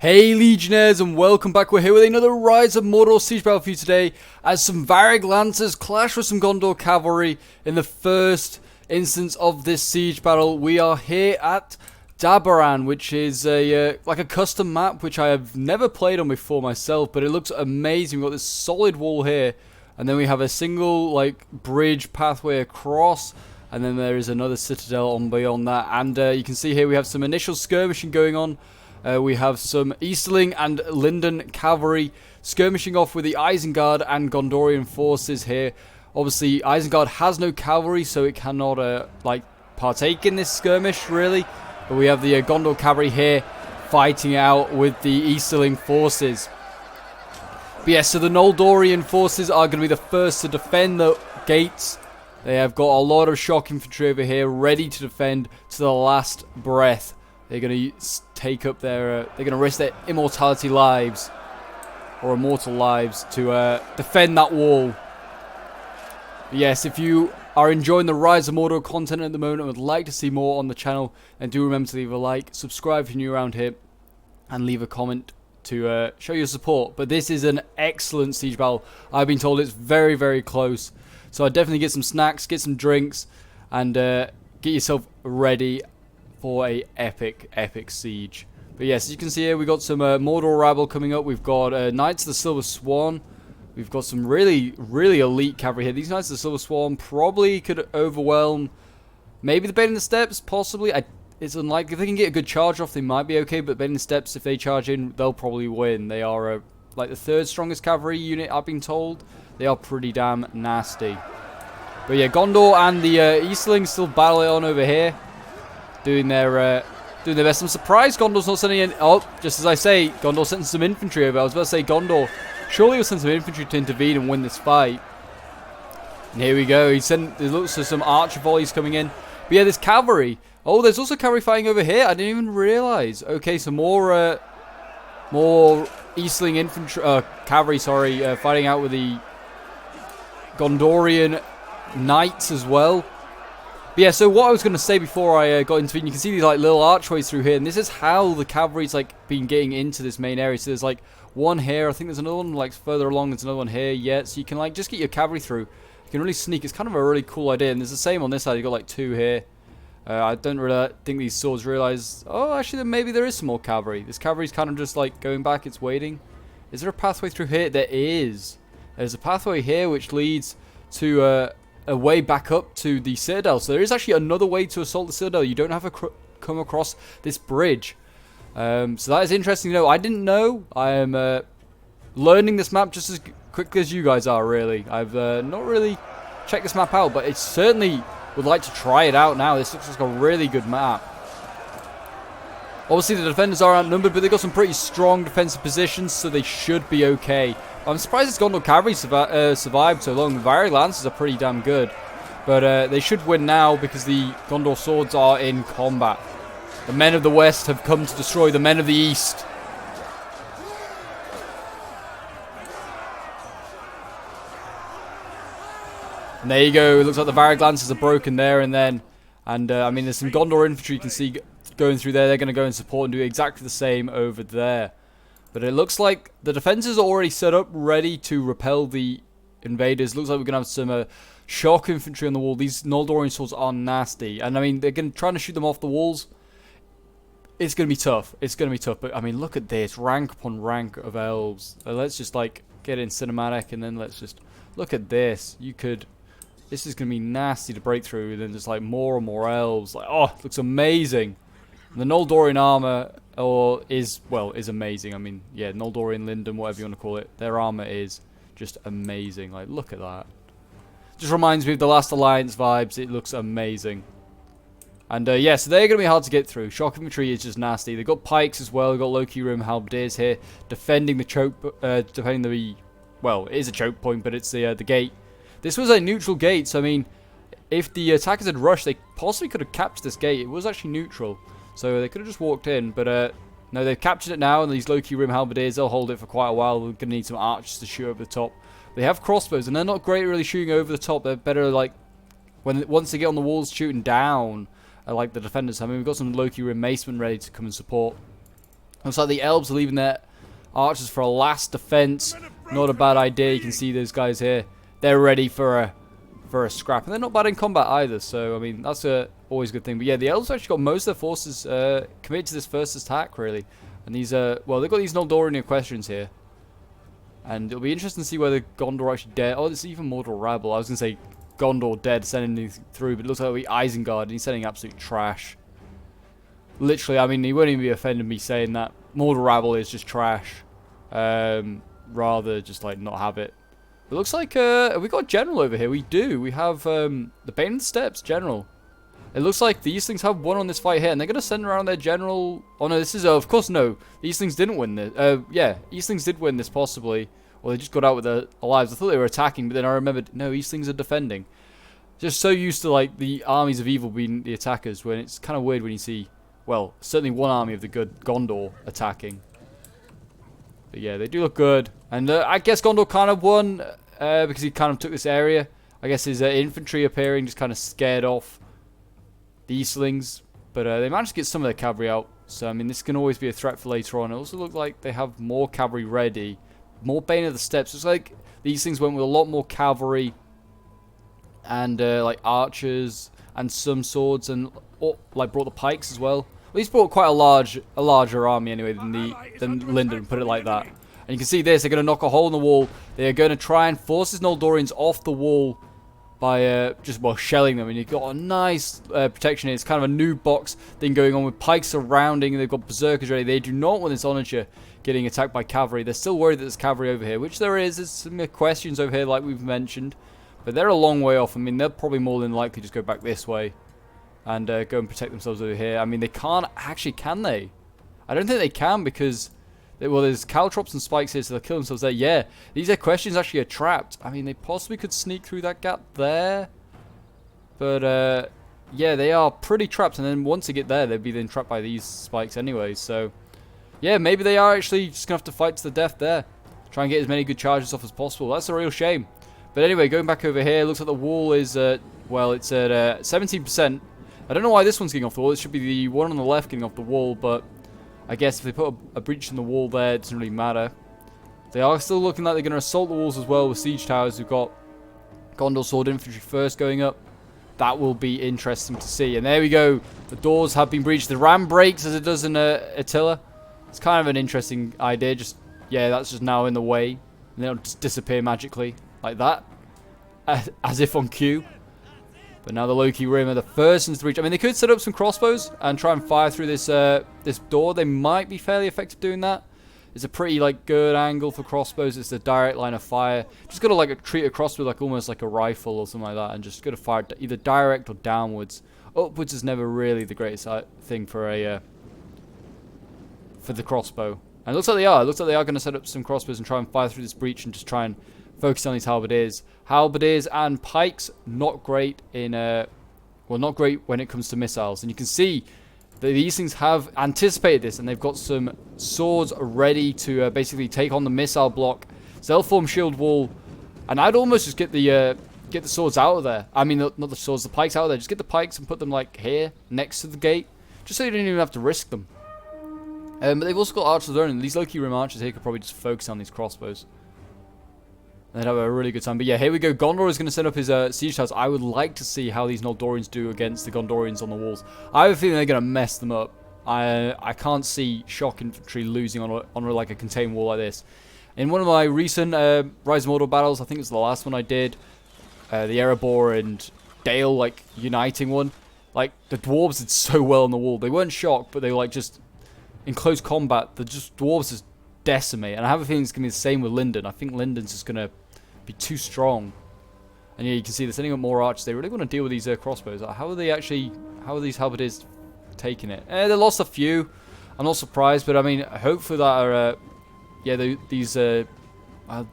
Hey Legionnaires, and welcome back. We're here with another Rise of Mordor siege battle for you today, as some Varag Lancers clash with some Gondor cavalry in the first instance of this siege battle. We are here at Daburan, which is a like a custom map which I have never played on before myself, but it looks amazing. We've got this solid wall here, and then we have a single like bridge pathway across, and then there is another citadel on beyond that, and you can see here we have some initial skirmishing going on. We have some Easterling and Lindon cavalry skirmishing off with the Isengard and Gondorian forces here. Obviously, Isengard has no cavalry, so it cannot like partake in this skirmish really. But we have the Gondor cavalry here fighting out with the Easterling forces. But yeah, so the Noldorian forces are going to be the first to defend the gates. They have got a lot of shock infantry over here, ready to defend to the last breath. They're going to take up their, they're going to risk their immortal lives to defend that wall. But yes, if you are enjoying the Rise of Mordor content at the moment and would like to see more on the channel, and do remember to leave a like, subscribe if you're new around here, and leave a comment to show your support. But this is an excellent siege battle. I've been told it's very, very close. So I'd definitely get some snacks, get some drinks, and get yourself ready for a epic siege. But yes, as you can see here, we've got some Mordor rabble coming up. We've got Knights of the Silver Swan. We've got some really elite cavalry here. These Knights of the Silver Swan probably could overwhelm maybe the Bane in the Steppes, possibly. It's unlikely. If they can get a good charge off, they might be okay, but Bane in the Steppes, if they charge in, they'll probably win. They are like the third strongest cavalry unit, I've been told. They are pretty damn nasty. But yeah, Gondor and the Eastlings still battling on over here, doing their best. I'm surprised Gondor's not sending in. Oh, just as I say, Gondor sent some infantry over. I was about to say Gondor surely will send some infantry to intervene and win this fight. And here we go. He sent. There looks like some archer volleys coming in. But yeah, there's cavalry. Oh, there's also cavalry fighting over here. I didn't even realize. Okay, so more Eastling infantry, cavalry. Sorry, fighting out with the Gondorian knights as well. But yeah, so what I was going to say before I got into it, you can see these like little archways through here, and this is how the cavalry's like been getting into this main area. So there's like one here, I think there's another one like further along, there's another one here, yeah, so you can like just get your cavalry through. You can really sneak. It's kind of a really cool idea, and there's the same on this side. You've got like two here. I don't really think these swords realize, oh, actually maybe there is some more cavalry. This cavalry's kind of just like going back, it's waiting. Is there a pathway through here? There is. There's a pathway here which leads to a way back up to the citadel. So there is actually another way to assault the citadel. You don't have to come across this bridge. So that is interesting to know. I didn't know. I am learning this map just as quickly as you guys are, really. I've not really checked this map out, but it certainly would like to try it out now. This looks like a really good map. Obviously, the defenders are outnumbered, but they've got some pretty strong defensive positions, so they should be okay. I'm surprised this Gondor cavalry survived so long. The Varag Lancers are pretty damn good. But they should win now because the Gondor swords are in combat. The men of the West have come to destroy the men of the East. And there you go. It looks like the Varag Lancers are broken there and then. And I mean, there's some Gondor infantry you can see going through there. They're going to go and support and do exactly the same over there. But it looks like the defenses are already set up, ready to repel the invaders. Looks like we're going to have some shock infantry on the wall. These Noldorian swords are nasty. And I mean, they're trying to shoot them off the walls. It's going to be tough. It's going to be tough. But I mean, look at this. Rank upon rank of elves. Let's just like get in cinematic and then let's just look at this. This is going to be nasty to break through. And then just like more and more elves. Like, oh, it looks amazing. And the Noldorian armor is amazing. I mean, yeah, Noldorian Lindon, whatever you want to call it, their armor is just amazing. Like, look at that. Just reminds me of the Last Alliance vibes. It looks amazing. And yeah, so they're going to be hard to get through. Shock infantry is just nasty. They've got pikes as well. They've got low key room halberdiers here defending the choke, defending the, well, it is a choke point, but it's the gate. This was a neutral gate, so I mean, if the attackers had rushed, they possibly could have captured this gate. It was actually neutral. So they could have just walked in, but no, they've captured it now, and these low-key rim halberdiers, they'll hold it for quite a while. We're going to need some archers to shoot over the top. They have crossbows, and they're not great really shooting over the top. They're better, like, once they get on the walls shooting down, like the defenders. I mean, we've got some low-key rim macemen ready to come and support. Looks like the elves are leaving their archers for a last defense. Not a bad idea. You can see those guys here. They're ready for a scrap. And they're not bad in combat either. So, I mean, that's always a good thing. But yeah, the elves actually got most of their forces committed to this first attack, really. And these, well, they've got these Noldorian equestrians here. And it'll be interesting to see whether Gondor actually dead. Oh, it's even Mordor rabble. I was going to say Gondor dead sending through. But it looks like it'll be Isengard. And he's sending absolute trash. Literally, I mean, he won't even be offended me saying that. Mordor rabble is just trash. Rather just like not have it. It looks like we got a general over here. We do. We have the Bane of the Steppes general. It looks like the Eastlings have won on this fight here, and they're gonna send around their general. Oh no, this is of course no. The Eastlings didn't win this. Yeah, Eastlings did win this possibly, or they just got out with their lives. I thought they were attacking, but then I remembered no, Eastlings are defending. Just so used to like the armies of evil being the attackers, when it's kind of weird when you see, well, certainly one army of the good Gondor attacking. But yeah, they do look good. And I guess Gondor kind of won because he kind of took this area. I guess his infantry appearing just kind of scared off the Eastlings. But they managed to get some of their cavalry out. So, I mean, this can always be a threat for later on. It also looks like they have more cavalry ready. More Bane of the Steppes. It's like the Eastlings went with a lot more cavalry. And, like, archers. And some swords. And, like, brought the pikes as well. Well, he's brought quite a larger army anyway than Lindon, put it like that. And you can see this, they're going to knock a hole in the wall. They're going to try and force his Noldorians off the wall by just, well, shelling them. And you've got a nice protection here. It's kind of a new box thing going on with pikes surrounding. And they've got berserkers ready. They do not want this Onager getting attacked by cavalry. They're still worried that there's cavalry over here, which there is. There's some questions over here like we've mentioned. But they're a long way off. I mean, they'll probably more than likely just go back this way. And go and protect themselves over here. I mean, they can't actually, can they? I don't think they can because, well, there's caltrops and spikes here, so they'll kill themselves there. Yeah, these questions actually are trapped. I mean, they possibly could sneak through that gap there. But, yeah, they are pretty trapped. And then once they get there, they'd be then trapped by these spikes anyway. So, yeah, maybe they are actually just going to have to fight to the death there. Try and get as many good charges off as possible. That's a real shame. But anyway, going back over here, looks like the wall is, well, it's at 17%. I don't know why this one's getting off the wall. It should be the one on the left getting off the wall, but I guess if they put a breach in the wall there, it doesn't really matter. They are still looking like they're going to assault the walls as well with siege towers. We've got Gondor Sword Infantry first going up. That will be interesting to see. And there we go. The doors have been breached. The ram breaks as it does in Attila. It's kind of an interesting idea. Just, yeah, that's just now in the way. And then it'll just disappear magically like that. As if on cue. But now the Loki Rim are the first ones to reach. I mean, they could set up some crossbows and try and fire through this this door. They might be fairly effective doing that. It's a pretty like good angle for crossbows. It's a direct line of fire. Just gotta like treat a crossbow like almost like a rifle or something like that, and just gotta fire either direct or downwards. Upwards is never really the greatest thing for a for the crossbow. And it looks like they are. It looks like they are going to set up some crossbows and try and fire through this breach and just try and focus on these halberdiers. Halberdiers and pikes, not great in well, not great when it comes to missiles. And you can see that these things have anticipated this, and they've got some swords ready to basically take on the missile block. So they'll form shield wall, and I'd almost just get the swords out of there. I mean, not the swords, the pikes out of there. Just get the pikes and put them like here next to the gate, just so you don't even have to risk them. But they've also got archers there, and these Loki Rim archers here could probably just focus on these crossbows. They'd have a really good time. But yeah, here we go. Gondor is going to set up his siege towers. I would like to see how these Noldorians do against the Gondorians on the walls. I have a feeling they're going to mess them up. I can't see shock infantry losing on like a contained wall like this. In one of my recent Rise of Mordor battles, I think it's the last one I did, the Erebor and Dale like uniting one. Like the dwarves did so well on the wall. They weren't shocked, but they were like just in close combat. The dwarves just decimate. And I have a feeling it's going to be the same with Lindon. I think Lindon's just going to be too strong. And yeah, you can see they're sending up more archers. They really want to deal with these crossbows. How are these halberdiers taking it? They lost a few. I'm not surprised, but I mean, hopefully that are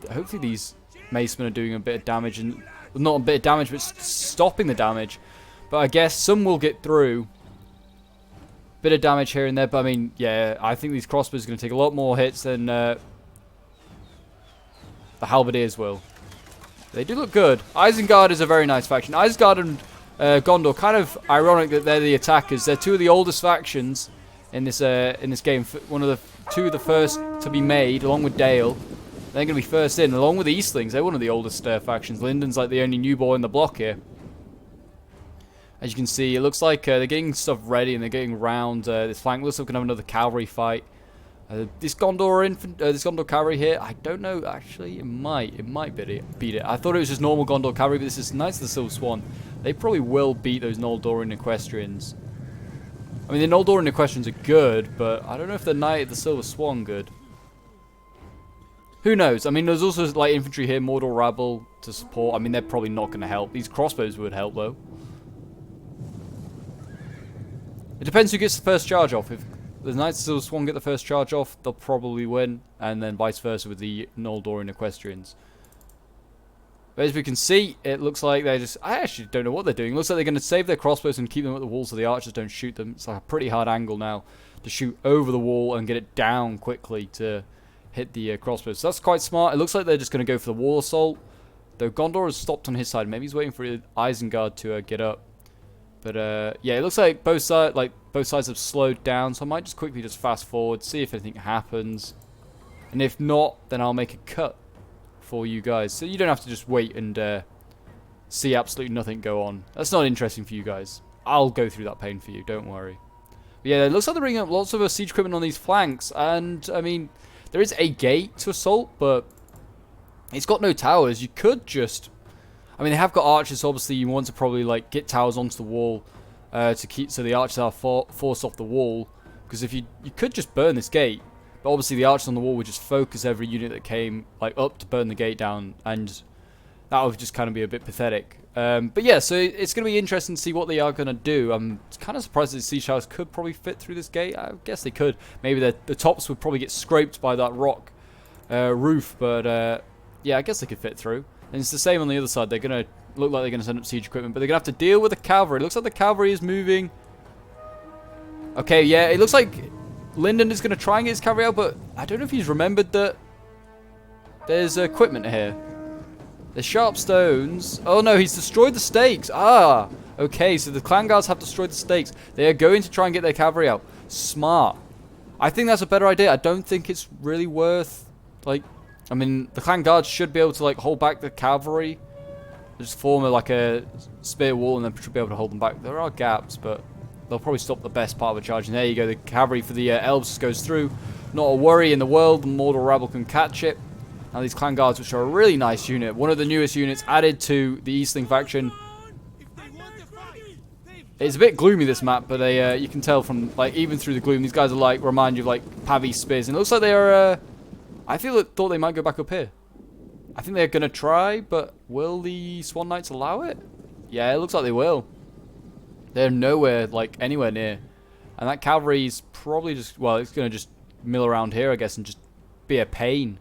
hopefully these macemen are doing a bit of damage, and not a bit of damage, but stopping the damage. But I guess some will get through. Bit of damage here and there, but I mean, yeah, I think these crossbows are going to take a lot more hits than the halberdiers will. They do look good. Isengard is a very nice faction. Isengard and Gondor, kind of ironic that they're the attackers. They're two of the oldest factions in this game. One of the two of the first to be made, along with Dale. They're going to be first in, along with the Eastlings. They're one of the oldest factions. Lindon's like the only new boy in the block here. As you can see, it looks like they're getting stuff ready and they're getting round this flank. Looks like we're going to have another cavalry fight. This Gondor cavalry here, I don't know. Actually, it might beat it. I thought it was just normal Gondor cavalry, but this is Knights of the Silver Swan. They probably will beat those Noldorian Equestrians. I mean, the Noldorian Equestrians are good, but I don't know if the Knight of the Silver Swan good. Who knows? I mean, there's also like infantry here, Mordor rabble to support. I mean, they're probably not going to help. These crossbows would help though. It depends who gets the first charge off. If the Knights of the Silver Swan get the first charge off, they'll probably win, and then vice versa with the Noldorian Equestrians. But as we can see, it looks like they're just... I actually don't know what they're doing. It looks like they're going to save their crossbows and keep them at the wall so the archers don't shoot them. It's like a pretty hard angle now to shoot over the wall and get it down quickly to hit the crossbows. So that's quite smart. It looks like they're just going to go for the wall assault. Though Gondor has stopped on his side. Maybe he's waiting for Isengard to get up. But yeah, it looks like both sides have slowed down. So I might just quickly fast forward, see if anything happens. And if not, then I'll make a cut for you guys, so you don't have to just wait and see absolutely nothing go on. That's not interesting for you guys. I'll go through that pain for you, don't worry. But yeah, it looks like they're bringing up lots of siege equipment on these flanks, and I mean, there is a gate to assault, but it's got no towers. You could just, I mean, they have got archers, so obviously you want to probably like get towers onto the wall to keep, so the archers are forced off the wall, because if you could just burn this gate. But obviously the archers on the wall would just focus every unit that came like up to burn the gate down, and that would just kind of be a bit pathetic. But yeah, so it's going to be interesting to see what they are going to do. I'm kind of surprised that the siege towers could probably fit through this gate. I guess they could. Maybe the tops would probably get scraped by that rock roof, but yeah, I guess they could fit through. And it's the same on the other side. They're going to look like they're going to send up siege equipment, but they're going to have to deal with the cavalry. It looks like the cavalry is moving. Okay, yeah, it looks like Lindon is going to try and get his cavalry out, but I don't know if he's remembered that there's equipment here. There's sharp stones. Oh no, he's destroyed the stakes. Ah, okay, so the clan guards have destroyed the stakes. They are going to try and get their cavalry out. Smart. I think that's a better idea. I don't think it's really worth, like, I mean, the clan guards should be able to, like, hold back the cavalry. Just form like a spear wall and then should be able to hold them back. There are gaps, but they'll probably stop the best part of a charge. And there you go, the cavalry for the elves just goes through. Not a worry in the world, the Mordor rabble can catch it. Now these clan guards, which are a really nice unit, one of the newest units added to the Easterling faction. It's a bit gloomy, this map, but you can tell from, like, even through the gloom, these guys are like, remind you of like Pavi spears. And it looks like they are, I thought they might go back up here. I think they're going to try, but will the Swan Knights allow it? Yeah, it looks like they will. They're nowhere, like, anywhere near. And that cavalry's probably just, well, it's going to just mill around here, I guess, and just be a pain.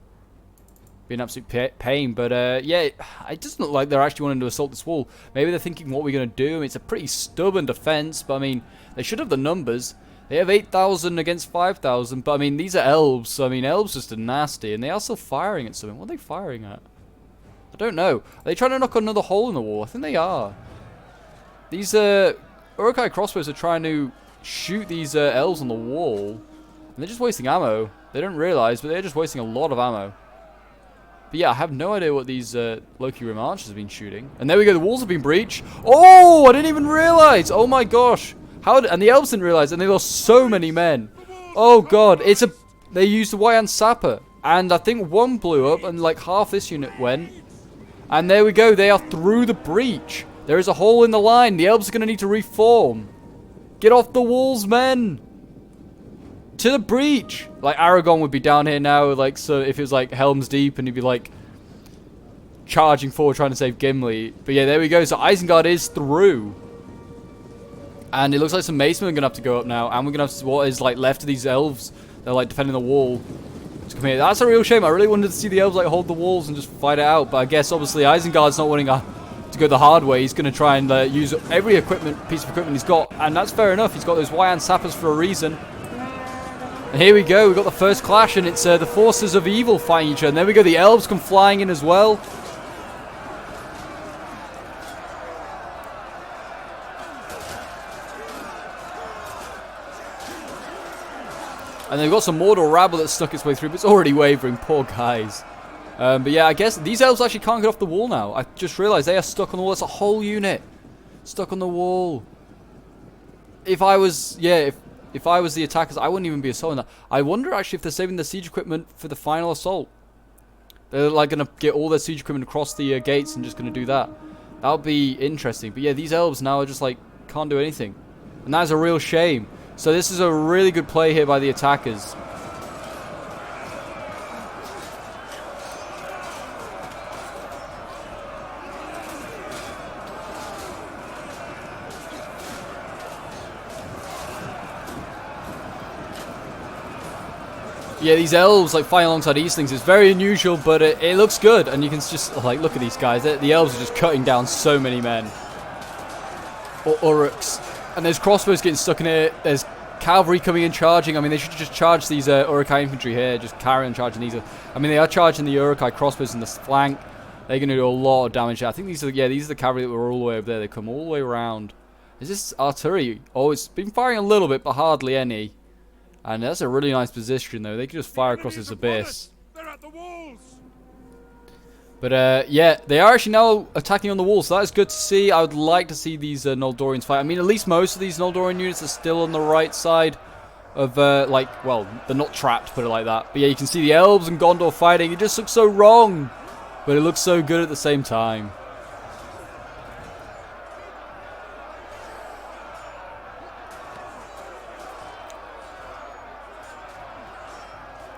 Be an absolute pain. But, yeah, it doesn't look like they're actually wanting to assault this wall. Maybe they're thinking, what are we going to do? I mean, it's a pretty stubborn defense, but, I mean, they should have the numbers. They have 8,000 against 5,000, but, I mean, these are elves. So, I mean, elves just are nasty, and they are still firing at something. What are they firing at? I don't know. Are they trying to knock another hole in the wall? I think they are. These, Urukai crossbows are trying to shoot these elves on the wall, and they're just wasting ammo. They don't realize, but they're just wasting a lot of ammo. But yeah, I have no idea what these Loki Rim archers have been shooting. And there we go, the walls have been breached. Oh, I didn't even realize. Oh my gosh. And the elves didn't realize, and they lost so many men. Oh god, they used the White Hand Sapper, and I think one blew up, and like half this unit went. And there we go, they are through the breach. There is a hole in the line. The elves are going to need to reform. Get off the walls, men. To the breach. Like, Aragorn would be down here now. Like, so if it was like Helm's Deep and he'd be like charging forward trying to save Gimli. But yeah, there we go. So Isengard is through. And it looks like some macemen are going to have to go up now. And we're going to have what is like left of these elves. They're like defending the wall. Come here. That's a real shame. I really wanted to see the elves like hold the walls and just fight it out. But I guess obviously Isengard's not wanting to go the hard way. He's going to try and use every piece of equipment he's got, and that's fair enough. He's got those White Hand Sappers for a reason. And here we go. We've got the first clash, and it's the forces of evil fighting each other. And there we go. The elves come flying in as well. And they've got some Mordor rabble that's stuck its way through, but it's already wavering. Poor guys. But yeah, I guess these elves actually can't get off the wall now. I just realised they are stuck on the wall. That's a whole unit stuck on the wall. If I was, yeah, if I was the attackers, I wouldn't even be assaulting that. I wonder actually if they're saving the siege equipment for the final assault. They're like going to get all their siege equipment across the gates and just going to do that. That would be interesting. But yeah, these elves now are just like, can't do anything. And that is a real shame. So this is a really good play here by the attackers. Yeah, these elves like fighting alongside Eastlings is very unusual, but it looks good. And you can just like look at these guys. The elves are just cutting down so many men. Or Uruks. And there's crossbows getting stuck in it. There's cavalry coming in charging. I mean, they should just charge these Uruk-hai infantry here. Just carry on charging these. I mean, they are charging the Uruk-hai crossbows in the flank. They're going to do a lot of damage. I think these are the cavalry that were all the way over there. They come all the way around. Is this artillery? Oh, it's been firing a little bit, but hardly any. And that's a really nice position, though. They can just fire across this abyss. They're at the walls. But yeah, they are actually now attacking on the wall, so that is good to see. I would like to see these Noldorians fight. I mean, at least most of these Noldorian units are still on the right side of, like, well, they're not trapped, put it like that. But yeah, you can see the Elves and Gondor fighting. It just looks so wrong, but it looks so good at the same time.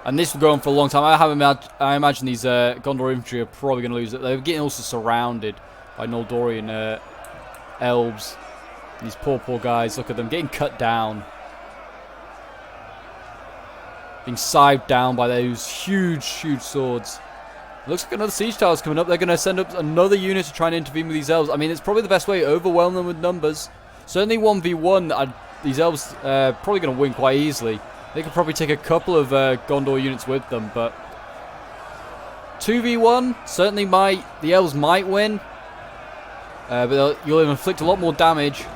And this will go on for a long time. I imagine these Gondor infantry are probably going to lose it. They're getting also surrounded by Noldorian elves. These poor guys, look at them, getting cut down. Being scythed down by those huge swords. Looks like another siege tower's coming up. They're going to send up another unit to try and intervene with these elves. I mean, it's probably the best way, overwhelm them with numbers. Certainly 1v1, these elves probably going to win quite easily. They could probably take a couple of Gondor units with them, but 2v1 certainly the elves might win, but you'll inflict a lot more damage.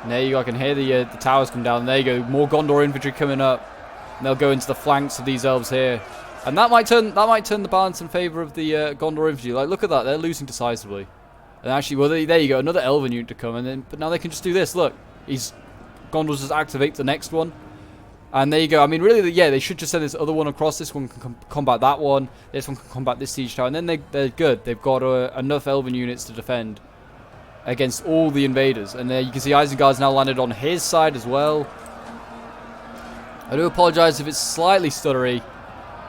And there you go. I can hear the towers come down. And there you go. More Gondor infantry coming up. And they'll go into the flanks of these elves here, and that might turn the balance in favor of the Gondor infantry. Like, look at that. They're losing decisively. And actually, well, there you go. Another Elven unit to come, but now they can just do this. Look, Gondor just activate the next one. And there you go. I mean, really, yeah, they should just send this other one across. This one can combat that one. This one can combat this siege tower. And then they're good. They've got enough Elven units to defend against all the invaders. And there you can see Isengard's now landed on his side as well. I do apologize if it's slightly stuttery.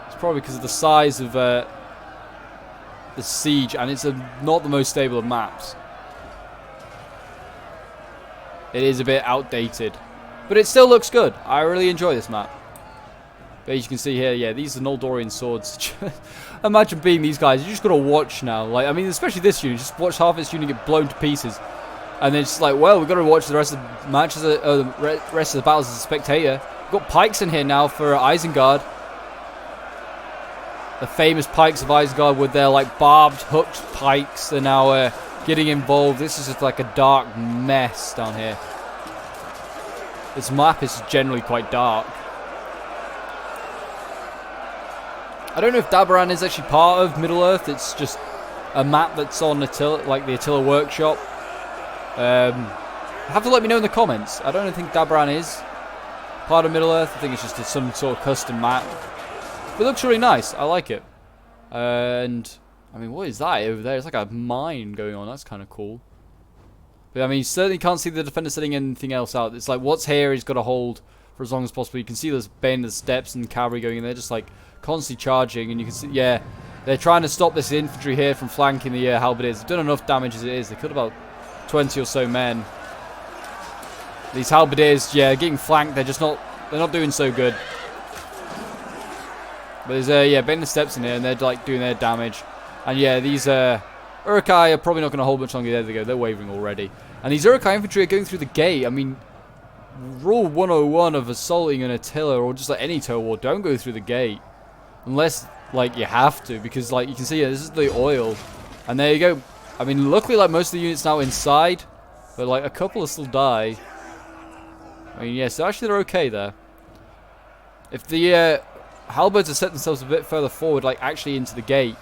It's probably because of the size of the siege. And it's not the most stable of maps. It is a bit outdated. But it still looks good. I really enjoy this map. But as you can see here, yeah, these are Noldorian swords. Imagine being these guys. You just got to watch now. Like, I mean, especially this unit. Just watch half this unit get blown to pieces. And then it's just like, well, we've got to watch the rest of the matches, the rest of the battles as a spectator. We've got pikes in here now for Isengard. The famous pikes of Isengard with their, like, barbed, hooked pikes. They're now getting involved. This is just like a dark mess down here. This map is generally quite dark. I don't know if Daburan is actually part of Middle-earth. It's just a map that's on Attila, like the Attila workshop. Have to let me know in the comments. I don't think Daburan is part of Middle-earth. I think it's just some sort of custom map. But it looks really nice. I like it. And, I mean, what is that over there? It's like a mine going on. That's kind of cool. But, I mean, you certainly can't see the defender setting anything else out. It's like, what's here he's got to hold for as long as possible. You can see there's the steps and cavalry going in there, just like constantly charging. And you can see, yeah, they're trying to stop this infantry here from flanking the halberdiers. They've done enough damage as it is. They killed about 20 or so men. These halberdiers, yeah, getting flanked. They're not doing so good. But there's, yeah, bending the steps in here, and they're, like, doing their damage. And, yeah, these, Uruk-hai are probably not going to hold much longer. There they go. They're wavering already. And these Uruk-hai infantry are going through the gate. I mean, rule 101 of assaulting an Attila or just like any total war, don't go through the gate. Unless, like, you have to. Because, like, you can see, this is the oil. And there you go. I mean, luckily, like, most of the units now inside. But, like, a couple will still die. I mean, yeah, so actually they're okay there. If the halberds had set themselves a bit further forward, like actually into the gate,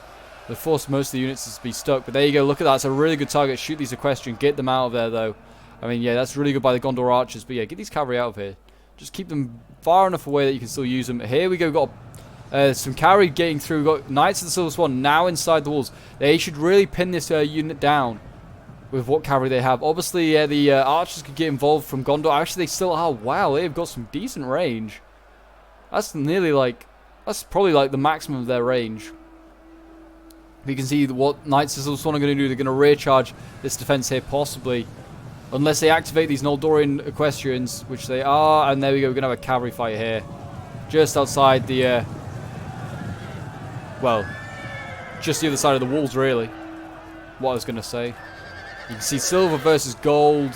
they forced most of the units to be stuck. But there you go, look at that. It's a really good target. Shoot these equestrian, get them out of there though. I mean, yeah, that's really good by the Gondor archers. But yeah, get these cavalry out of here. Just keep them far enough away that you can still use them. Here we go, we've got some cavalry getting through. We've got Knights of the Silver Swan now inside the walls. They should really pin this unit down with what cavalry they have. Obviously, yeah, the archers could get involved from Gondor. Actually, they still are. Wow, they've got some decent range. That's nearly like... That's probably like the maximum of their range. You can see what Knights of the Silver Swan are going to do. They're going to rear charge this defense here, possibly. Unless they activate these Noldorian equestrians, which they are. And there we go, we're going to have a cavalry fight here. Just outside the... well, just the other side of the walls, really. What I was going to say. You can see silver versus gold,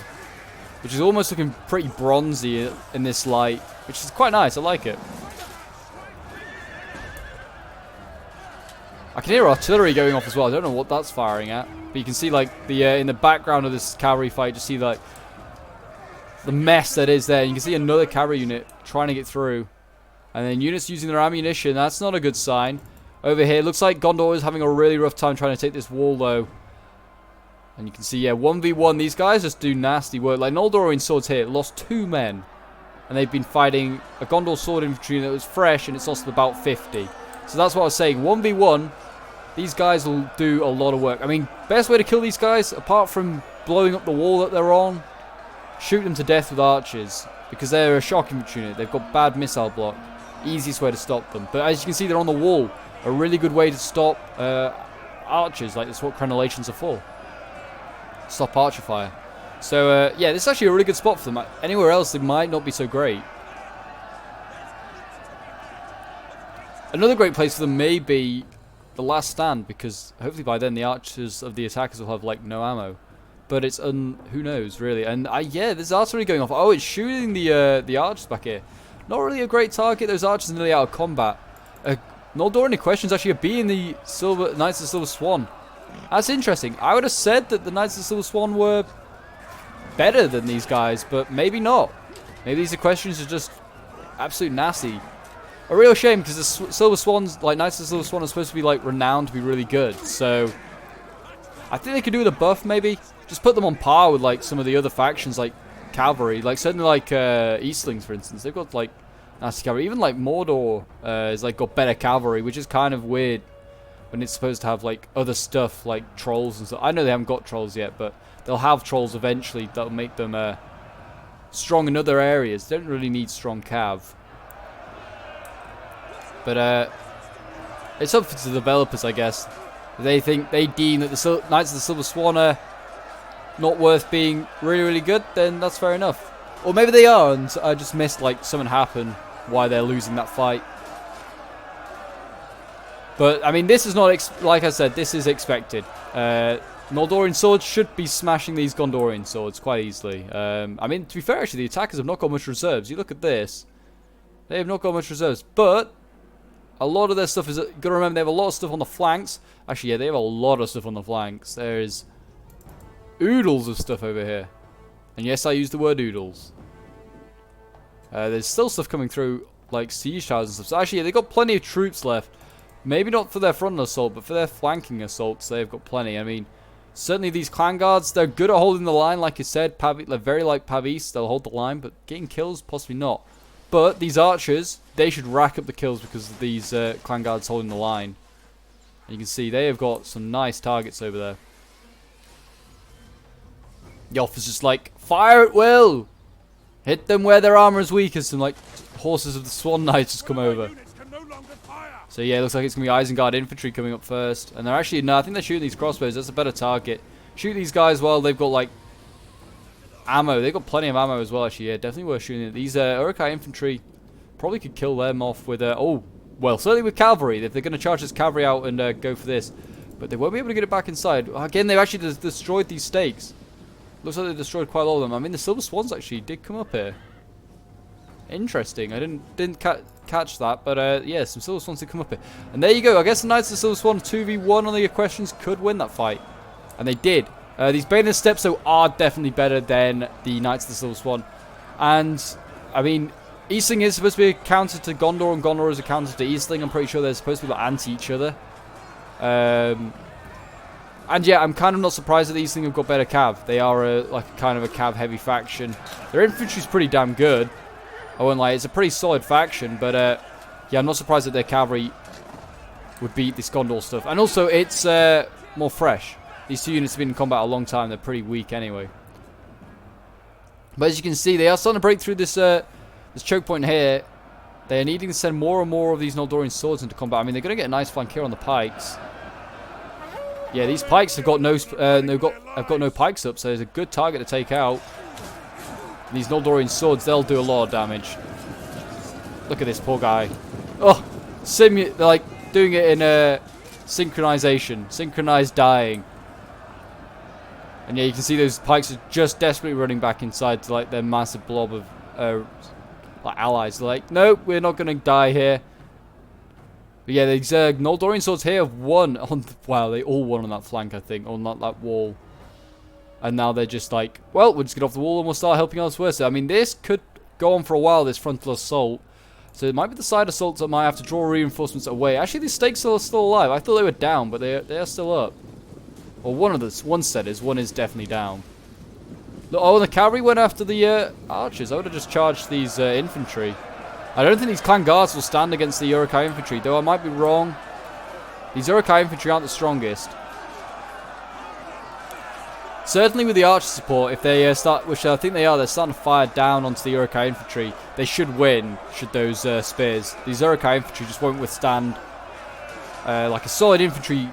which is almost looking pretty bronzy in this light, which is quite nice. I like it. I can hear artillery going off as well. I don't know what that's firing at, but you can see like the in the background of this cavalry fight, just see like the mess that is there. And you can see another cavalry unit trying to get through, and then units using their ammunition. That's not a good sign. Over here, looks like Gondor is having a really rough time trying to take this wall though. And you can see, yeah, 1v1. These guys just do nasty work. Like Noldorian swords here lost 2 men, and they've been fighting a Gondor sword infantry that was fresh, and it's lost about 50. So that's what I was saying. 1v1, these guys will do a lot of work. I mean, best way to kill these guys, apart from blowing up the wall that they're on, shoot them to death with archers, because they're a shock infantry unit. They've got bad missile block. Easiest way to stop them. But as you can see, they're on the wall. A really good way to stop archers. Like, that's what crenellations are for. Stop archer fire. So, yeah, this is actually a really good spot for them. Anywhere else, they might not be so great. Another great place for them may be the last stand, because hopefully by then the archers of the attackers will have, like, no ammo. But it's, who knows, really. And, yeah, there's artillery going off. Oh, it's shooting the archers back here. Not really a great target. Those archers are nearly out of combat. Noldorian questions actually being the Knights of the Silver Swan. That's interesting. I would have said that the Knights of the Silver Swan were better than these guys, but maybe not. Maybe these questions are just absolute nasty. A real shame, because the Silver Swans, like Knights of the Silver Swan, are supposed to be like renowned to be really good. So I think they could do with a buff, maybe. Just put them on par with like some of the other factions, like cavalry, like certainly like Eastlings, for instance. They've got like nasty cavalry. Even like Mordor is like got better cavalry, which is kind of weird when it's supposed to have like other stuff like trolls and stuff. I know they haven't got trolls yet, but they'll have trolls eventually that'll make them strong in other areas. They don't really need strong cav. But it's up to the developers, I guess. If they deem that the Knights of the Silver Swan are not worth being really, really good, then that's fair enough. Or maybe they are, and I just missed like something happen why they're losing that fight. But I mean, this is not like I said, this is expected. Noldorian swords should be smashing these Gondorian swords quite easily. I mean, to be fair, actually, the attackers have not got much reserves. You look at this, they have not got much reserves, but a lot of their stuff is... Got to remember, they have a lot of stuff on the flanks. Actually, yeah, they have a lot of stuff on the flanks. There is oodles of stuff over here. And yes, I use the word oodles. There's still stuff coming through, like siege towers and stuff. So actually, yeah, they've got plenty of troops left. Maybe not for their frontal assault, but for their flanking assaults, they've got plenty. I mean, certainly these clan guards, they're good at holding the line, like I said. They're very like Pavis, they'll hold the line, but getting kills, possibly not. But these archers, they should rack up the kills because of these clan guards holding the line. And you can see they have got some nice targets over there. The officer's like, fire at will! Hit them where their armor is weakest, and like horses of the Swan Knights just come over. So yeah, it looks like it's going to be Isengard infantry coming up first. And they're actually, no, I think they're shooting these crossbows. That's a better target. Shoot these guys while they've got like ammo. They've got plenty of ammo as well, actually. Yeah, definitely worth shooting it. These Uruk-hai infantry probably could kill them off with, oh, well, certainly with cavalry. If they're going to charge this cavalry out and go for this. But they won't be able to get it back inside. Again, they've actually destroyed these stakes. Looks like they destroyed quite a lot of them. I mean, the Silver Swans actually did come up here. Interesting. I didn't catch that, but yeah, some Silver Swans did come up here. And there you go. I guess the Knights of the Silver Swan 2v1 on the equestrians could win that fight. And they did. These Bayonet steps, though, are definitely better than the Knights of the Silver Swan. And, I mean, Easterling is supposed to be a counter to Gondor, and Gondor is a counter to Easterling. I'm pretty sure they're supposed to be like anti each other. And yeah, I'm kind of not surprised that the Easterling have got better cav. They are like kind of a cav heavy faction. Their infantry's pretty damn good. I won't lie, it's a pretty solid faction, but yeah, I'm not surprised that their cavalry would beat this Gondor stuff. And also, it's more fresh. These two units have been in combat a long time. They're pretty weak anyway. But as you can see, they are starting to break through this this choke point here. They are needing to send more and more of these Noldorian swords into combat. I mean, they're going to get a nice flank here on the pikes. Yeah, these pikes have got no pikes up, so it's a good target to take out. These Noldorian swords, they'll do a lot of damage. Look at this poor guy. Oh, they're like doing it in synchronization, synchronized dying. And yeah, you can see those pikes are just desperately running back inside to like their massive blob of like allies. They're like, nope, we're not going to die here. But yeah, these Noldorian swords here have won on. Wow, they all won on that flank, I think, on that wall. And now they're just like, well, we'll just get off the wall and we'll start helping elsewhere. So I mean, this could go on for a while. This frontal assault. So it might be the side assaults that might have to draw reinforcements away. Actually, these stakes are still alive. I thought they were down, but they are still up. Or one set is. One is definitely down. Oh, the cavalry went after the archers. I would have just charged these infantry. I don't think these clan guards will stand against the Uruk-hai infantry, though I might be wrong. These Uruk-hai infantry aren't the strongest. Certainly with the archer support, if they start, which I think they are, they're starting to fire down onto the Uruk-hai infantry. They should win, should those spears. These Uruk-hai infantry just won't withstand like a solid infantry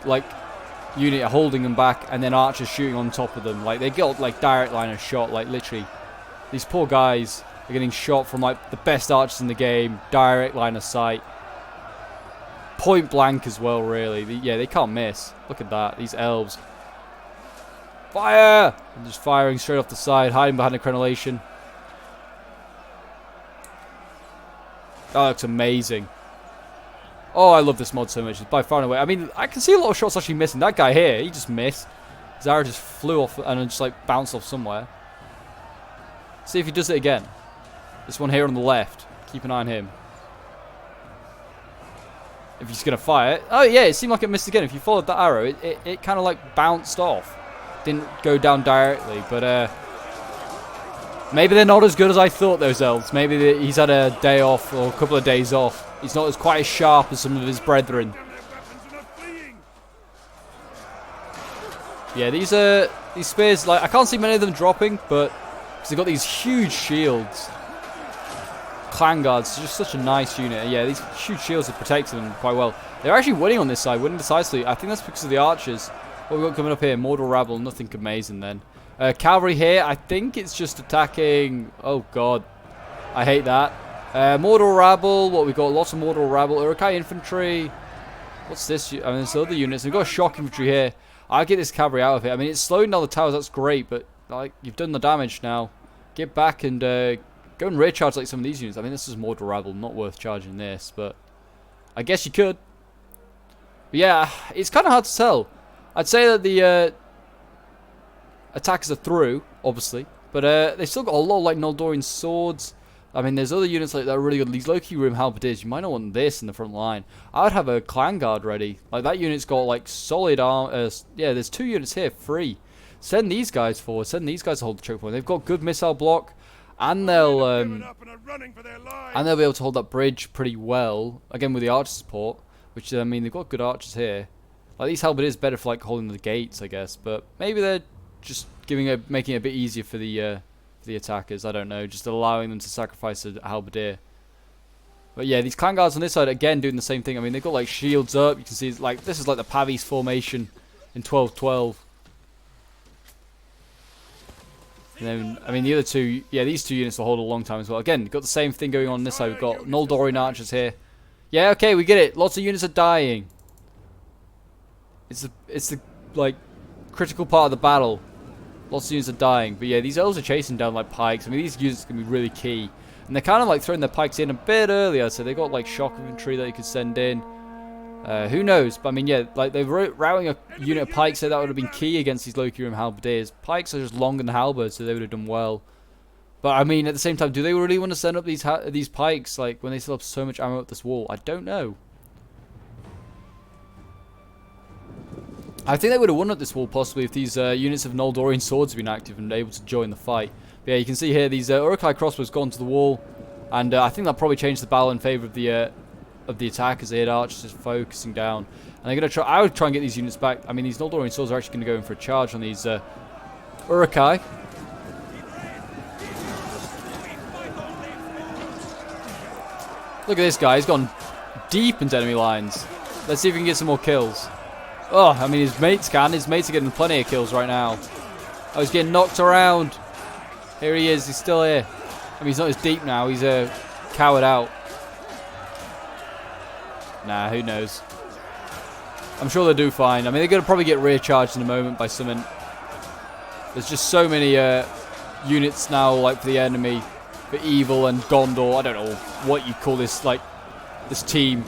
unit holding them back, and then archers shooting on top of them. Like they get like direct line of shot, like literally. These poor guys are getting shot from like the best archers in the game, direct line of sight, point blank as well. Really, yeah, they can't miss. Look at that, these elves. Fire! I'm just firing straight off the side, hiding behind a crenellation. That looks amazing. Oh, I love this mod so much. It's by far and away. I mean, I can see a lot of shots actually missing. That guy here, he just missed. His arrow just flew off and just like bounced off somewhere. See if he does it again. This one here on the left. Keep an eye on him. If he's going to fire it. Oh, yeah, it seemed like it missed again. If you followed that arrow, it kind of like bounced off. Didn't go down directly, but maybe they're not as good as I thought, those elves. Maybe he's had a day off or a couple of days off. He's not as quite as sharp as some of his brethren. Yeah, these spears, like I can't see many of them dropping, but because they've got these huge shields. Clan guards, just such a nice unit. Yeah, these huge shields have protected them quite well. They're actually winning on this side, winning decisively. I think that's because of the archers. What we've got coming up here, Mordor rabble, nothing amazing then. Cavalry here, I think it's just attacking. Oh god, I hate that. Mordor rabble, what we've got, lots of Mordor rabble. Uruk-hai infantry. What's this? I mean, there's other units. We've got a shock infantry here. I'll get this cavalry out of here. I mean, it's slowing down the towers, that's great, but like you've done the damage now. Get back and go and rear charge like some of these units. I mean, this is Mordor rabble, not worth charging this, but I guess you could. But yeah, it's kind of hard to tell. I'd say that the attackers are through, obviously, but they've still got a lot of like Noldorian swords. I mean, there's other units like that are really good. These low-key room halberdiers, you might not want this in the front line. I would have a clan guard ready. Like that unit's got like solid arm. Yeah, there's 2 units here free. Send these guys forward. Send these guys to hold the choke point. They've got good missile block, and they'll be able to hold that bridge pretty well. Again with the archer support, which I mean they've got good archers here. Like these halberdiers better for like holding the gates, I guess. But maybe they're just making it a bit easier for the attackers. I don't know, just allowing them to sacrifice a halberdier. But yeah, these clan guards on this side again doing the same thing. I mean, they've got like shields up. You can see like this is like the Pavis formation in 12-12. And then I mean the other two, yeah, these 2 units will hold a long time as well. Again, you've got the same thing going on this side. We've got Noldorian archers here. Yeah, okay, we get it. Lots of units are dying. It's the like critical part of the battle. Lots of units are dying, but yeah, these elves are chasing down like pikes. I mean, these units can be really key, and they're kind of like throwing their pikes in a bit earlier. So they got like shock infantry that you could send in. Who knows? But I mean, yeah, like they're routing a unit of pikes, so that would have been key against these low-key room halberdiers. Pikes are just longer than halberds, so they would have done well. But I mean, at the same time, do they really want to send up these pikes, like, when they still have so much ammo up this wall? I don't know. I think they would have won up this wall, possibly, if these units of Noldorian swords had been active and able to join the fight. But yeah, you can see here, these Uruk-hai crossbows gone to the wall. And I think that probably changed the battle in favour of the attack, as they had archers just focusing down. And they're going to try... I would try and get these units back. I mean, these Noldorian swords are actually going to go in for a charge on these Uruk-hai. Look at this guy. He's gone deep into enemy lines. Let's see if we can get some more kills. Oh, I mean, his mates can. His mates are getting plenty of kills right now. Oh, he's getting knocked around. Here he is. He's still here. I mean, he's not as deep now. He's cowered out. Nah, who knows. I'm sure they'll do fine. I mean, they're going to probably get rear charged in a moment by something. There's just so many units now, like, for the enemy. For Evil and Gondor. I don't know what you call this, like, this team.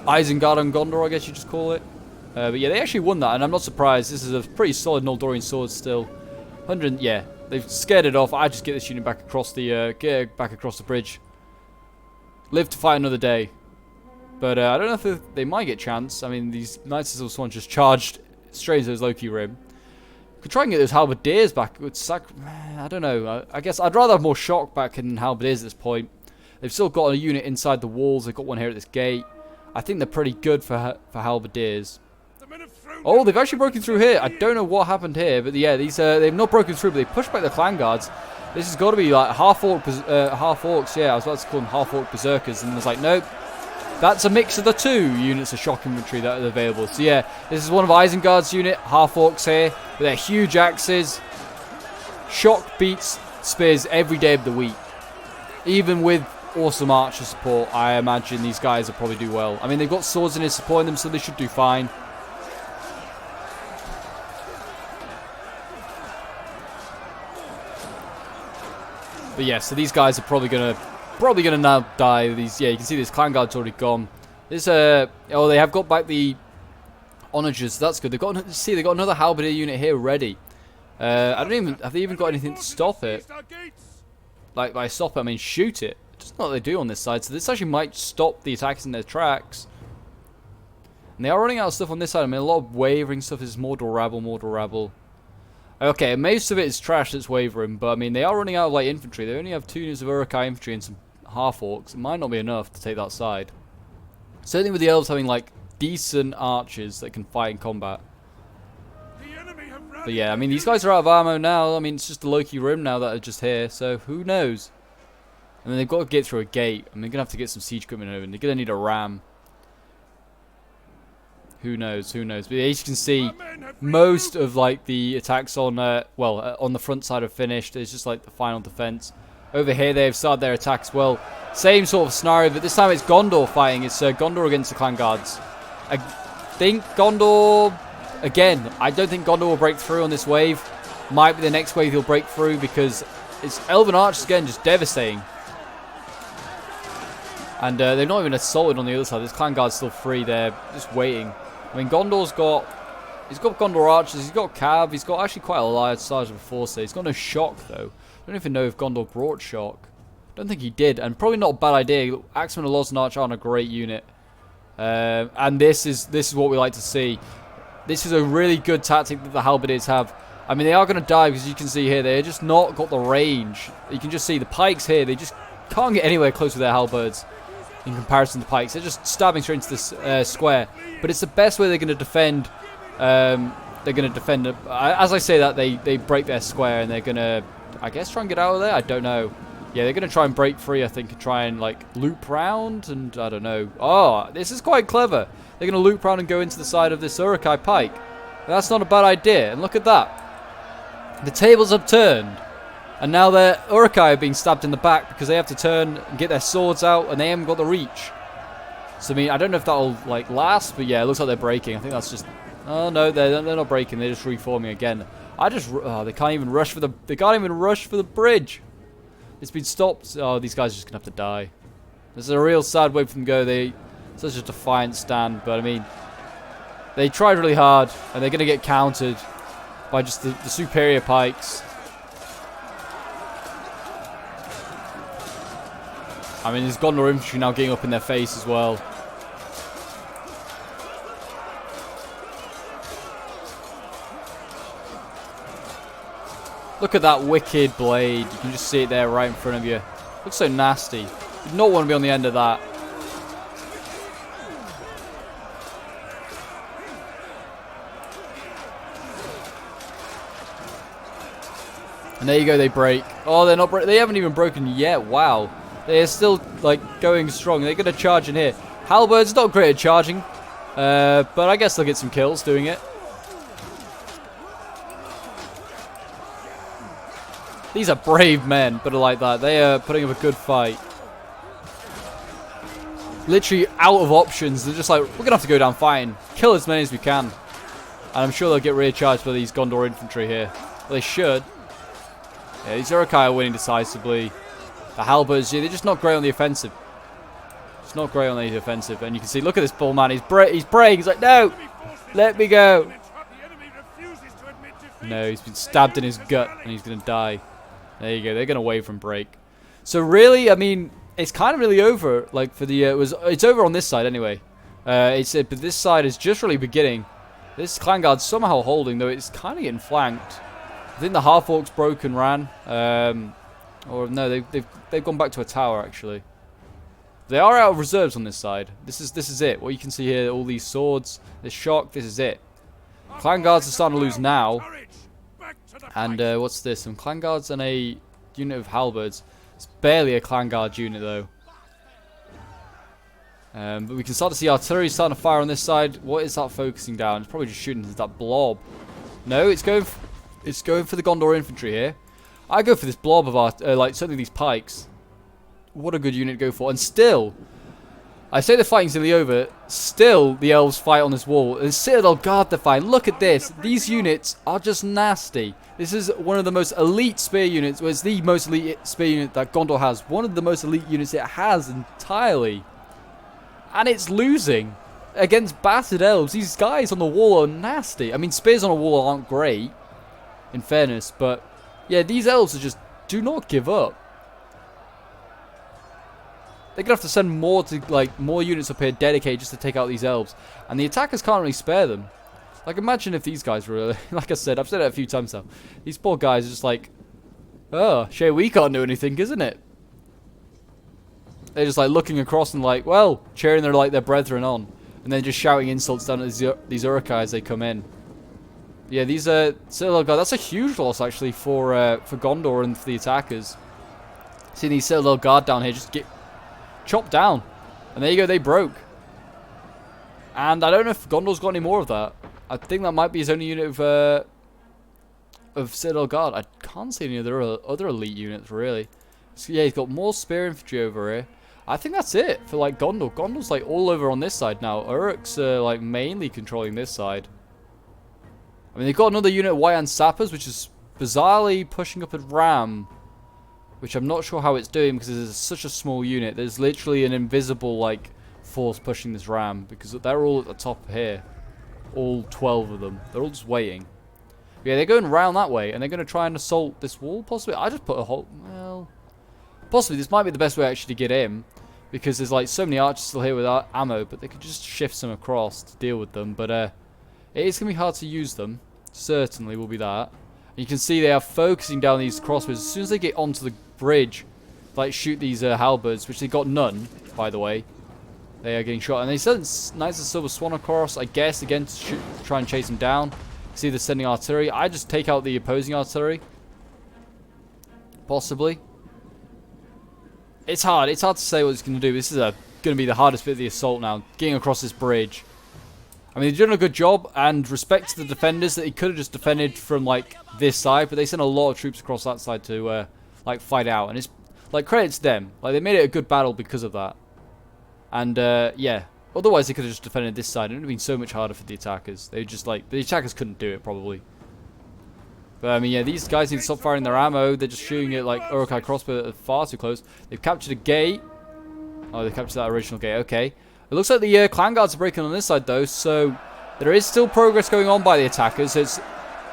Isengard and Gondor, I guess you just call it. But yeah, they actually won that, and I'm not surprised. This is a pretty solid Noldorian sword still. 100, yeah, they've scared it off. I just get this unit back across the bridge. Live to fight another day. But I don't know if they might get chance. I mean, these Knights of Swan just charged straight into those Loki Rim. Could try and get those halberdiers back. It would suck. I don't know. I guess I'd rather have more shock back than halberdiers at this point. They've still got a unit inside the walls. They've got one here at this gate. I think they're pretty good for halberdiers. Oh, they've actually broken through here. I don't know what happened here, but yeah, they've not broken through, but they pushed back the clan guards. This has got to be like half orcs. Yeah, I was about to call them half orc berserkers, and it's like, nope. That's a mix of the two units of shock infantry that are available. So yeah, this is one of Isengard's unit, half orcs here, with their huge axes. Shock beats spears every day of the week. Even with awesome archer support, I imagine these guys will probably do well. I mean, they've got swords in here supporting them, so they should do fine. But yeah, so these guys are probably gonna now die. These, yeah, you can see this clan guard's already gone. This oh, they have got back the onagers. That's good. They've got another halberdier unit here ready. Have they even got anything to stop it? Like by stop it, I mean shoot it. Just not what they do on this side. So this actually might stop the attacks in their tracks. And they are running out of stuff on this side. I mean, a lot of wavering stuff is Mordor rabble. Okay, most of it is trash that's wavering, but I mean, they are running out of like infantry. They only have 2 units of Uruk-hai infantry and some half-orcs. It might not be enough to take that side. Certainly with the elves having like decent archers that can fight in combat. But yeah, I mean, these guys are out of ammo now. I mean, it's just the Loki Rim now that are just here, so who knows? I mean, they've got to get through a gate. I mean, they're going to have to get some siege equipment over, and they're going to need a ram. Who knows? But as you can see, most of like the attacks on on the front side are finished. It's just like the final defense. Over here, they've started their attacks. Well, same sort of scenario, but this time it's Gondor fighting. It's Gondor against the clan guards. I think Gondor, again, I don't think Gondor will break through on this wave. Might be the next wave he'll break through because it's Elven archers again, just devastating. And they're not even assaulted on the other side. This clan guard's still free. They're just waiting. I mean, Gondor's got... He's got Gondor archers. He's got cav. He's got actually quite a large size of a force there. He's got no shock, though. I don't even know if Gondor brought shock. I don't think he did. And probably not a bad idea. Axemen and Lords and Archer aren't a great unit. And this is what we like to see. This is a really good tactic that the halberdiers have. I mean, they are going to die because you can see here, they're just not got the range. You can just see the pikes here. They just can't get anywhere close with their halberds. In comparison to pikes, they're just stabbing straight into this square. But it's the best way they're going to defend. They're going to defend. As I say that, they break their square and they're going to, I guess, try and get out of there. I don't know. Yeah, they're going to try and break free, I think, and try and like loop round. And I don't know. Oh, this is quite clever. They're going to loop round and go into the side of this Uruk-hai pike. That's not a bad idea. And look at that. The tables have turned. And now their Uruk-hai are being stabbed in the back because they have to turn and get their swords out and they haven't got the reach. So, I mean, I don't know if that'll, like, last, but yeah, it looks like they're breaking. I think that's just... Oh, no, they're not breaking. They're just reforming again. They can't even rush for the bridge. It's been stopped. Oh, these guys are just going to have to die. This is a real sad way for them to go. Such a defiant stand, but, I mean, they tried really hard and they're going to get countered by just the superior pikes. I mean, there's Gondor infantry now getting up in their face as well. Look at that wicked blade. You can just see it there right in front of you. Looks so nasty. You do not want to be on the end of that. And there you go, they break. Oh, they're not they haven't even broken yet. Wow. They're still, like, going strong. They're going to charge in here. Halberds not great at charging. But I guess they'll get some kills doing it. These are brave men, but are like that. They are putting up a good fight. Literally out of options. They're just like, we're going to have to go down fighting. Kill as many as we can. And I'm sure they'll get recharged by these Gondor infantry here. Well, they should. Yeah, these Uruk-hai are winning decisively. The halberds, yeah, they're just not great on the offensive. It's not great on the offensive. And you can see, look at this bull man. He's praying. He's like, no, let me go. No, he's been stabbed in his gut and he's going to die. There you go. They're going to wave from break. So really, I mean, it's kind of really over. Like for the, it's over on this side anyway. But this side is just really beginning. This clan guard's somehow holding, though it's kind of getting flanked. I think the half orcs broke and ran. Or no, they've gone back to a tower actually. They are out of reserves on this side. This is it. What you can see here, all these swords, this shock. This is it. Clan guards are starting to lose now. And what's this? Some clan guards and a unit of halberds. It's barely a clan guard unit though. But we can start to see artillery starting to fire on this side. What is that focusing down? It's probably just shooting into that blob. No, it's going for the Gondor infantry here. I go for this blob of like certainly these pikes. What a good unit to go for. And still, I say the fighting's nearly over. Still, the elves fight on this wall. And Citadel Guard the fight. Look at this. These units are just nasty. This is one of the most elite spear units. Well, it's the most elite spear unit that Gondor has. One of the most elite units it has entirely. And it's losing against battered elves. These guys on the wall are nasty. I mean, spears on a wall aren't great, in fairness. But, yeah, these elves are just do not give up. They're going to have to send more units up here dedicated just to take out these elves. And the attackers can't really spare them. Like, imagine if these guys were, like I said, I've said it a few times now. These poor guys are just like, oh, shame we can't do anything, isn't it? They're just like looking across and like, well, cheering their brethren on. And then just shouting insults down at these Uruk-hai as they come in. Yeah, these Citadel Guard, that's a huge loss actually for Gondor and for the attackers. Seeing these Citadel Guard down here just get chopped down. And there you go, they broke. And I don't know if Gondor's got any more of that. I think that might be his only unit of Citadel Guard. I can't see any other elite units, really. So yeah, he's got more spear infantry over here. I think that's it for, like, Gondor. Gondor's, like, all over on this side now. Uruks are, like, mainly controlling this side. I mean, they've got another unit of Wayan Sappers, which is bizarrely pushing up at Ram. Which I'm not sure how it's doing because it's such a small unit. There's literally an invisible, like, force pushing this Ram. Because they're all at the top here. All 12 of them. They're all just waiting. Yeah, they're going round that way. And they're going to try and assault this wall, possibly. I just put a whole... Well... Possibly, this might be the best way actually to get in. Because there's, like, so many archers still here without ammo. But they could just shift some across to deal with them. But, it is going to be hard to use them. Certainly will be that. And you can see they are focusing down these crossbows. As soon as they get onto the bridge, like, shoot these halberds, which they got none, by the way. They are getting shot. And they sent Knights of Silver Swan across, I guess, again, to try and chase them down. See, they're sending artillery. I just take out the opposing artillery. Possibly. It's hard. It's hard to say what it's going to do. This is going to be the hardest bit of the assault now. Getting across this bridge. I mean, they're doing a good job, and respect to the defenders that he could have just defended from, like, this side, but they sent a lot of troops across that side to, like, fight out. And it's, like, credit to them. Like, they made it a good battle because of that. And, yeah. Otherwise, they could have just defended this side. It would have been so much harder for the attackers. They just, like, the attackers couldn't do it, probably. But, I mean, yeah, these guys need to stop firing their ammo. They're just shooting it, like, Uruk-hai crossbow at far too close. They've captured a gate. Oh, they captured that original gate. Okay. It looks like the clan guards are breaking on this side, though. So, there is still progress going on by the attackers.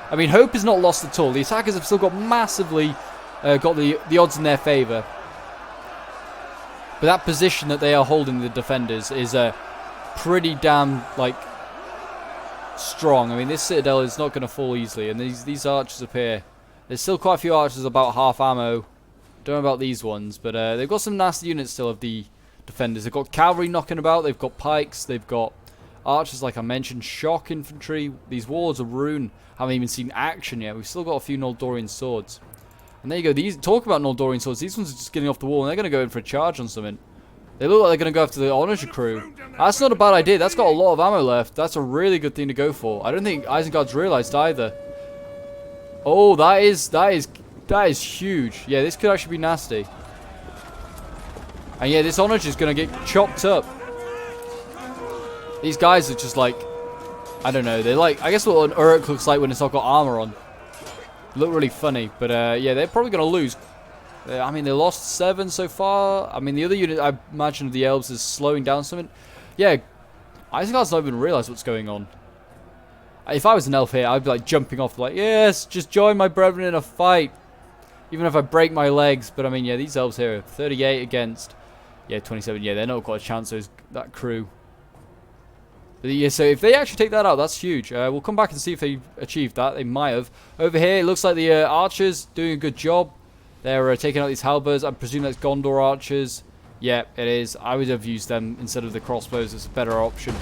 I mean, hope is not lost at all. The attackers have still got massively got the odds in their favour. But that position that they are holding, the defenders, is pretty damn, like, strong. I mean, this citadel is not going to fall easily. And these archers up here, there's still quite a few archers about half ammo. Don't know about these ones, but they've got some nasty units still of the defenders. They've got cavalry knocking about, they've got pikes, they've got archers, like I mentioned, shock infantry. These warlords of Rune haven't even seen action yet. We've still got a few Noldorian swords. And there you go. These talk about Noldorian swords. These ones are just getting off the wall, and they're going to go in for a charge on something. They look like they're going to go after the Onager crew. That's not a bad idea. That's got a lot of ammo left. That's a really good thing to go for. I don't think Isengard's realized either. Oh, that is huge. Yeah, this could actually be nasty. And yeah, this Onager is going to get chopped up. These guys are just like, I don't know. They're like, I guess what an Uruk looks like when it's not got armor on. Look really funny, but yeah, they're probably going to lose. I mean, they lost 7 so far. I mean, the other unit, I imagine, of the elves is slowing down something. Yeah, Isengard's not even realised what's going on. If I was an elf here, I'd be like jumping off, like, yes, just join my brethren in a fight. Even if I break my legs. But I mean, yeah, these elves here are 38 against, yeah, 27. Yeah, they're not got a chance, that crew. But yeah, so if they actually take that out, that's huge. We'll come back and see if they achieved that. They might have. Over here, it looks like the archers doing a good job. They're taking out these halberds. I presume that's Gondor archers. Yeah, it is. I would have used them instead of the crossbows. It's a better option.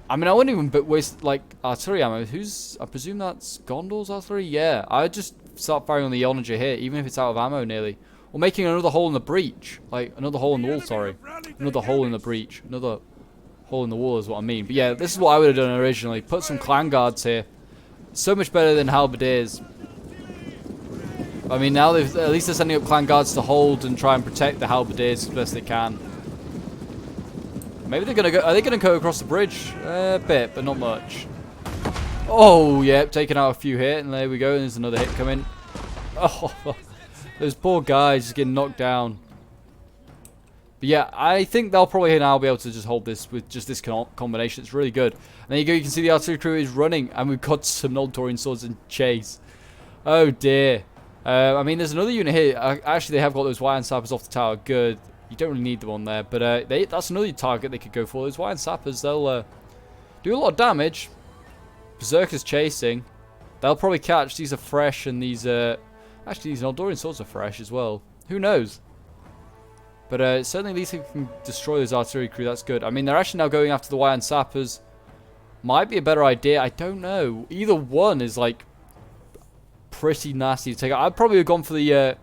I mean, I wouldn't even waste, like, artillery ammo. I presume that's Gondor's artillery? Yeah, I'd just start firing on the Onager here, even if it's out of ammo nearly. Or making another hole in the breach. Like, another hole in the wall, sorry. Another hole in the breach. Another hole in the wall is what I mean. But yeah, this is what I would have done originally. Put some clan guards here. So much better than halberdiers. I mean, now at least they're sending up clan guards to hold and try and protect the halberdiers as best they can. Maybe they're gonna go. Are they gonna go across the bridge? A bit, but not much. Oh, yeah, taking out a few hit, and there we go. And there's another hit coming. Oh, those poor guys just getting knocked down. But yeah, I think they'll probably now be able to just hold this with just this combination. It's really good. And there you go. You can see the artillery crew is running, and we've got some Noldorian swords in chase. Oh dear. I mean, there's another unit here. Actually, they have got those Iron Sappers off the tower. Good. You don't really need them on there. But that's another target they could go for. Those Iron Sappers, they'll do a lot of damage. Berserkers chasing. They'll probably catch. These are fresh, and these... actually, these Noldorian swords are fresh as well. Who knows? But certainly at least they can destroy those artillery crew. That's good. I mean, they're actually now going after the Iron Sappers. Might be a better idea. I don't know. Either one is, like, pretty nasty to take out. I'd probably have gone for the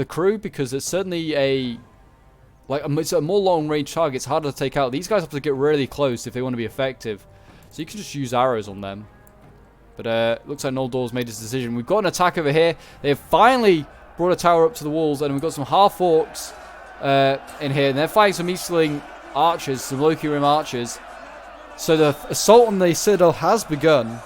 crew, because it's certainly it's a more long range target. It's harder to take out. These guys have to get really close if they want to be effective. So you can just use arrows on them. But looks like Noldor's made his decision. We've got an attack over here. They have finally brought a tower up to the walls, and we've got some half-orcs in here. And they're fighting some Easterling archers, some Loki Rim archers. So the assault on the citadel has begun.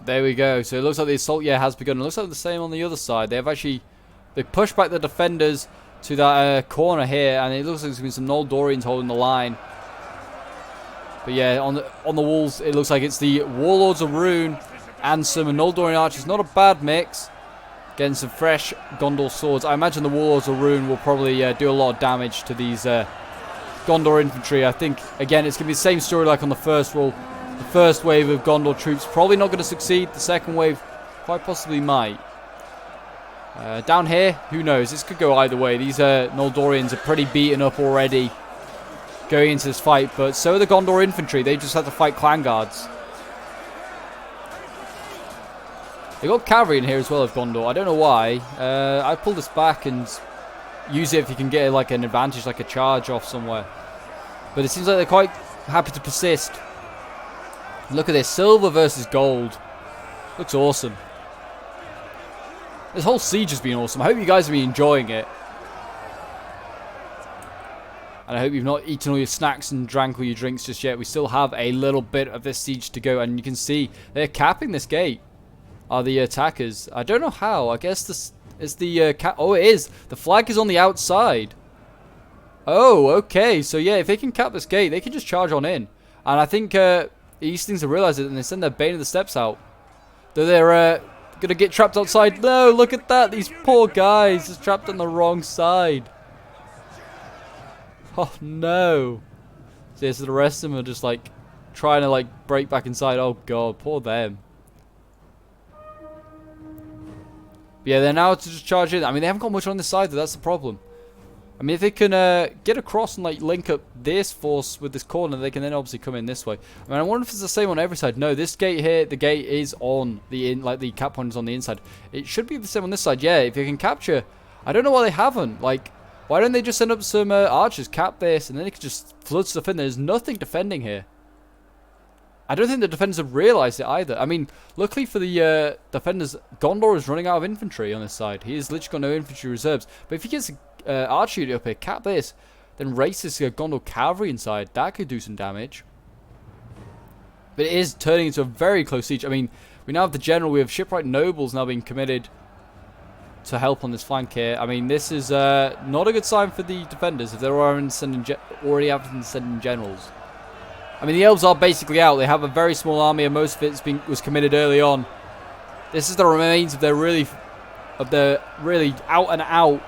There we go. So it looks like the assault, yeah, has begun. It looks like the same on the other side. They pushed back the defenders to that corner here, and it looks like there's been some Noldorians holding the line. But yeah, on the walls, it looks like it's the Warlords of Rune and some Noldorian archers. Not a bad mix. Getting some fresh Gondor swords. I imagine the Warlords of Rune will probably do a lot of damage to these Gondor infantry. I think, again, it's going to be the same story like on the first roll. The first wave of Gondor troops probably not going to succeed. The second wave quite possibly might. Down here, who knows? This could go either way. These Noldorians are pretty beaten up already going into this fight, but so are the Gondor infantry. They just have to fight clan guards. They got cavalry in here as well of Gondor. I don't know why. I pull this back and use it if you can get like an advantage, like a charge off somewhere. But it seems like they're quite happy to persist. Look at this, silver versus gold. Looks awesome. This whole siege has been awesome. I hope you guys have been enjoying it. And I hope you've not eaten all your snacks and drank all your drinks just yet. We still have a little bit of this siege to go. And you can see they're capping this gate. are the attackers. I don't know how. I guess this is the oh, it is. The flag is on the outside. Oh, okay. So yeah, if they can cap this gate, they can just charge on in. And I think Eastlings have realised it, and they send their Bane of the Steppes out. Though they're gonna get trapped outside. No, look at that. These poor guys just trapped on the wrong side. Oh no. So the rest of them are just like trying to like break back inside. Oh god, poor them. But yeah, they're now to just charge in. I mean, they haven't got much on this side though, that's the problem. I mean, if they can get across and like link up this force with this corner, they can then obviously come in this way. I mean, I wonder if it's the same on every side. No, this gate here, the gate is on the like the cap point is on the inside. It should be the same on this side. Yeah, if you can capture, I don't know why they haven't. Like, why don't they just send up some archers, cap this, and then they can just flood stuff in. There's nothing defending here. I don't think the defenders have realised it either. I mean, luckily for the defenders, Gondor is running out of infantry on this side. He has literally got no infantry reserves. But if he gets archer unit up here, cap this, then race this Gondor cavalry inside, that could do some damage. But it is turning into a very close siege. I mean, we now have the general, we have shipwright nobles now being committed to help on this flank here. I mean, this is not a good sign for the defenders if they're already sending generals. I mean, the elves are basically out. They have a very small army, and most of it was committed early on. This is the remains of their really out and out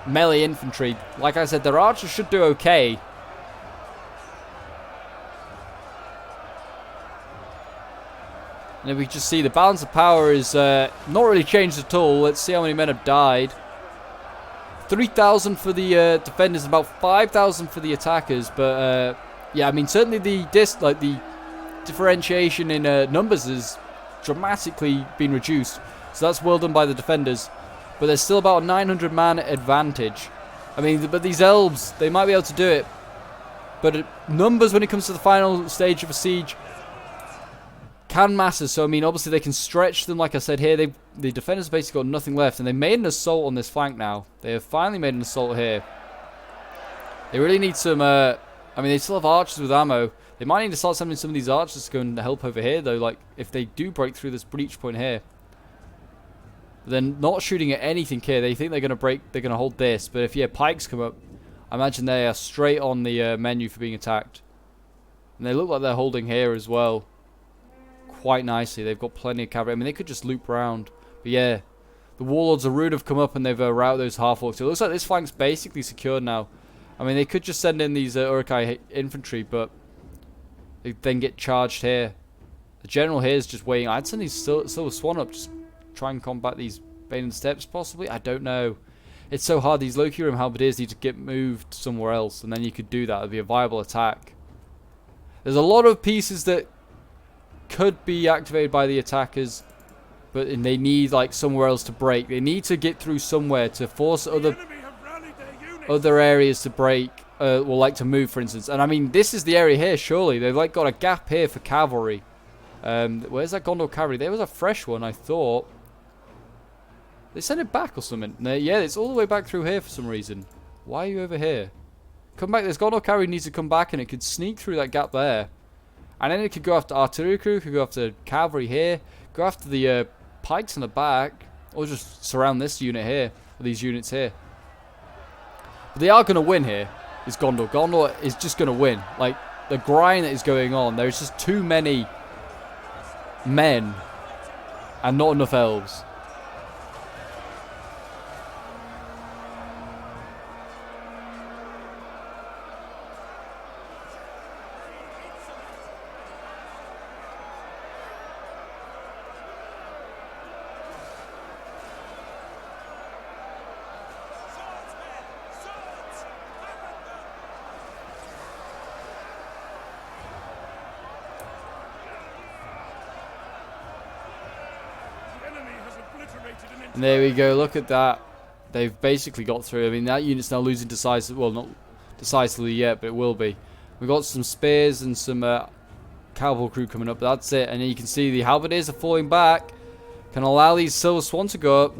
melee infantry. Like I said, their archers should do okay. And if we just see the balance of power is not really changed at all. Let's see how many men have died. 3,000 for the defenders, about 5,000 for the attackers. But yeah, I mean, certainly the differentiation in numbers has dramatically been reduced. So that's well done by the defenders. But there's still about a 900 man advantage. I mean, but these elves, they might be able to do it. But numbers when it comes to the final stage of a siege can matter. So I mean, obviously they can stretch them. Like I said here, the defenders basically got nothing left, and they made an assault on this flank now. They have finally made an assault here. They really need some. I mean, they still have archers with ammo. They might need to start sending some of these archers to go and help over here, though. Like if they do break through this breach point here, they're not shooting at anything here. They think they're going to break. They're going to hold this. But if pikes come up, I imagine they are straight on the menu for being attacked. And they look like they're holding here as well. Quite nicely. They've got plenty of cavalry. I mean, they could just loop round. But yeah, the warlords of Rude have come up and they've routed those half-orcs. So it looks like this flank's basically secured now. I mean, they could just send in these Uruk-hai infantry, but they then get charged here. The general here is just waiting. I'd send these Silver Swan up, just try and combat these Bane of the Steppes, possibly. I don't know. It's so hard. These Loki-Rim halberdiers need to get moved somewhere else, and then you could do that. It'd be a viable attack. There's a lot of pieces that could be activated by the attackers, but they need like somewhere else to break. They need to get through somewhere to force other areas to break, or like to move, for instance. And I mean, this is the area here. Surely they've like got a gap here for cavalry. Where's that Gondor cavalry? There was a fresh one, I thought. They sent it back or something. No, yeah, it's all the way back through here for some reason. Why are you over here? Come back. This Gondor cavalry needs to come back, and it could sneak through that gap there. And then it could go after artillery crew, could go after cavalry here, go after the pikes in the back, or just surround this unit here, or these units here. But they are going to win here, is Gondor. Gondor is just going to win. Like, the grind that is going on, there's just too many men and not enough elves. And there we go, look at that. They've basically got through. I mean, that unit's now losing decisively. Well, not decisively yet, but it will be. We've got some spears and some cavalry crew coming up. That's it. And you can see the halberdiers are falling back. Can allow these Silver Swan to go up.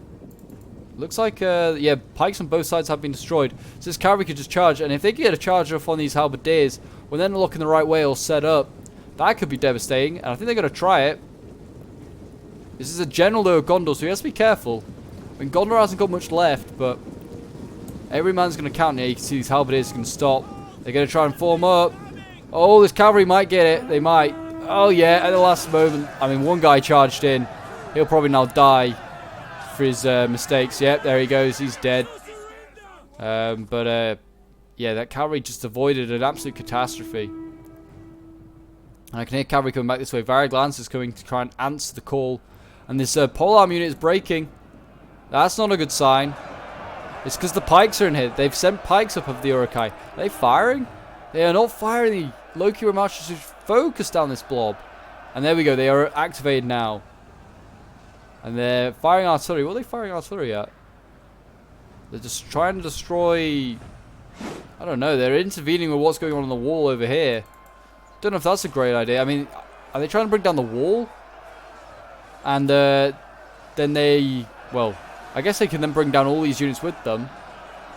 Looks like, yeah, pikes on both sides have been destroyed. So this cavalry could just charge. And if they get a charge off on these halberdiers, when they're not looking the right way or set up, that could be devastating. And I think they're going to try it. This is a general though of Gondor, so he has to be careful. I mean, Gondor hasn't got much left, but every man's going to count here. You can see these halberdiers can stop. They're going to try and form up. Oh, this cavalry might get it. They might. Oh, yeah, at the last moment. I mean, one guy charged in. He'll probably now die for his mistakes. Yep, there he goes. He's dead. Yeah, that cavalry just avoided an absolute catastrophe. And I can hear cavalry coming back this way. Varag Lance is coming to try and answer the call. And this polearm unit is breaking. That's not a good sign. It's because the pikes are in here. They've sent pikes up of the Uruk-hai. Are they firing? They are not firing. The Loki Marchers is focused down this blob. And there we go. They are activated now. And they're firing artillery. What are they firing artillery at? They're just trying to destroy... I don't know. They're intervening with what's going on the wall over here. Don't know if that's a great idea. I mean, are they trying to bring down the wall? And then they... Well, I guess they can then bring down all these units with them.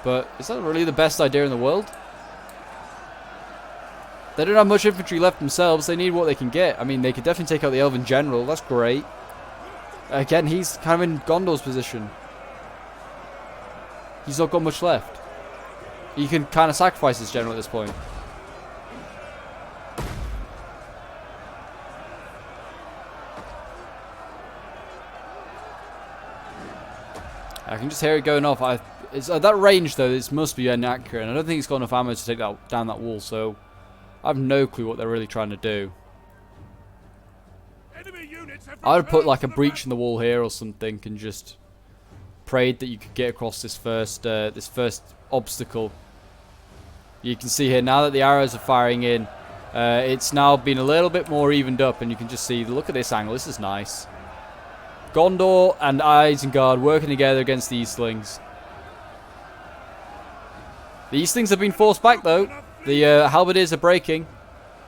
But is that really the best idea in the world? They don't have much infantry left themselves. They need what they can get. I mean, they could definitely take out the Elven General. That's great. Again, he's kind of in Gondor's position. He's not got much left. He can kind of sacrifice his general at this point. I can just hear it going off. It's at that range though. This must be inaccurate. And I don't think it's got enough ammo to take down that wall. So I have no clue what they're really trying to do. I would put like a breach in the wall here or something, and just prayed that you could get across this first obstacle. You can see here now that the arrows are firing in. It's now been a little bit more evened up, and you can just see. Look at this angle. This is nice. Gondor and Isengard working together against the Eastlings. The Eastlings have been forced back though. The halberdiers are breaking.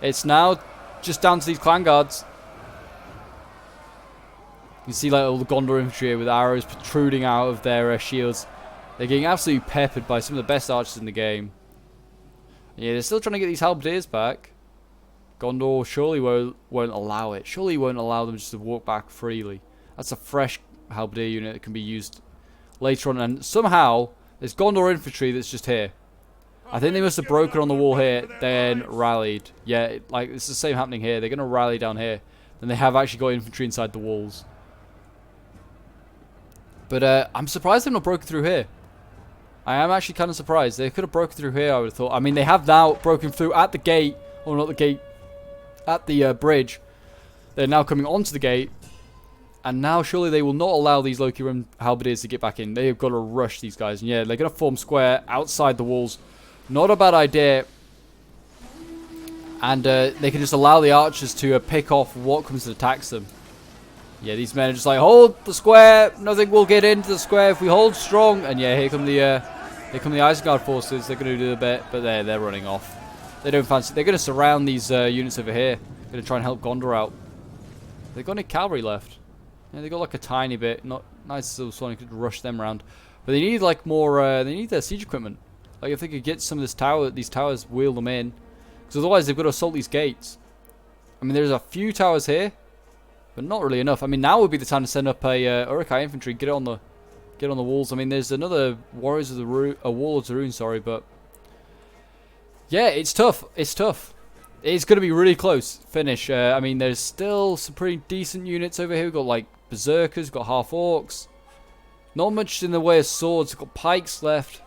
It's now just down to these clan guards. You can see like all the Gondor infantry here with arrows protruding out of their shields. They're getting absolutely peppered by some of the best archers in the game. Yeah, they're still trying to get these halberdiers back. Gondor surely won't allow it. Surely won't allow them just to walk back freely. That's a fresh halberdier unit that can be used later on. And somehow, there's Gondor infantry that's just here. I think they must have broken on the wall here, then rallied. Yeah, like it's the same happening here. They're going to rally down here. Then they have actually got infantry inside the walls. But I'm surprised they've not broken through here. I am actually kind of surprised. They could have broken through here, I would have thought. I mean, they have now broken through at the gate. Or not the gate. At the bridge. They're now coming onto the gate. And now surely they will not allow these Loki Rim halberdiers to get back in. They've got to rush these guys. And yeah, they're going to form square outside the walls. Not a bad idea. And they can just allow the archers to pick off what comes and attacks them. Yeah, these men are just like, hold the square. Nothing will get into the square if we hold strong. And yeah, here come the Isengard forces. They're going to do a bit, but they're running off. They don't fancy. They're going to surround these units over here. Going to try and help Gondor out. They've got any cavalry left. Yeah, they got like a tiny bit. Not nice, so someone could rush them around. But they need like more. They need their siege equipment. Like if they could get some of these towers, wheel them in. Because otherwise they've got to assault these gates. I mean, there's a few towers here. But not really enough. I mean, now would be the time to send up a Uruk-hai infantry, get on the walls. I mean, there's another Warriors of the Wall of Daburan, sorry, but yeah, it's tough. It's tough. It's going to be really close finish. I mean, there's still some pretty decent units over here. We've got like berserkers, we've got half orcs. Not much in the way of swords. We've got pikes left.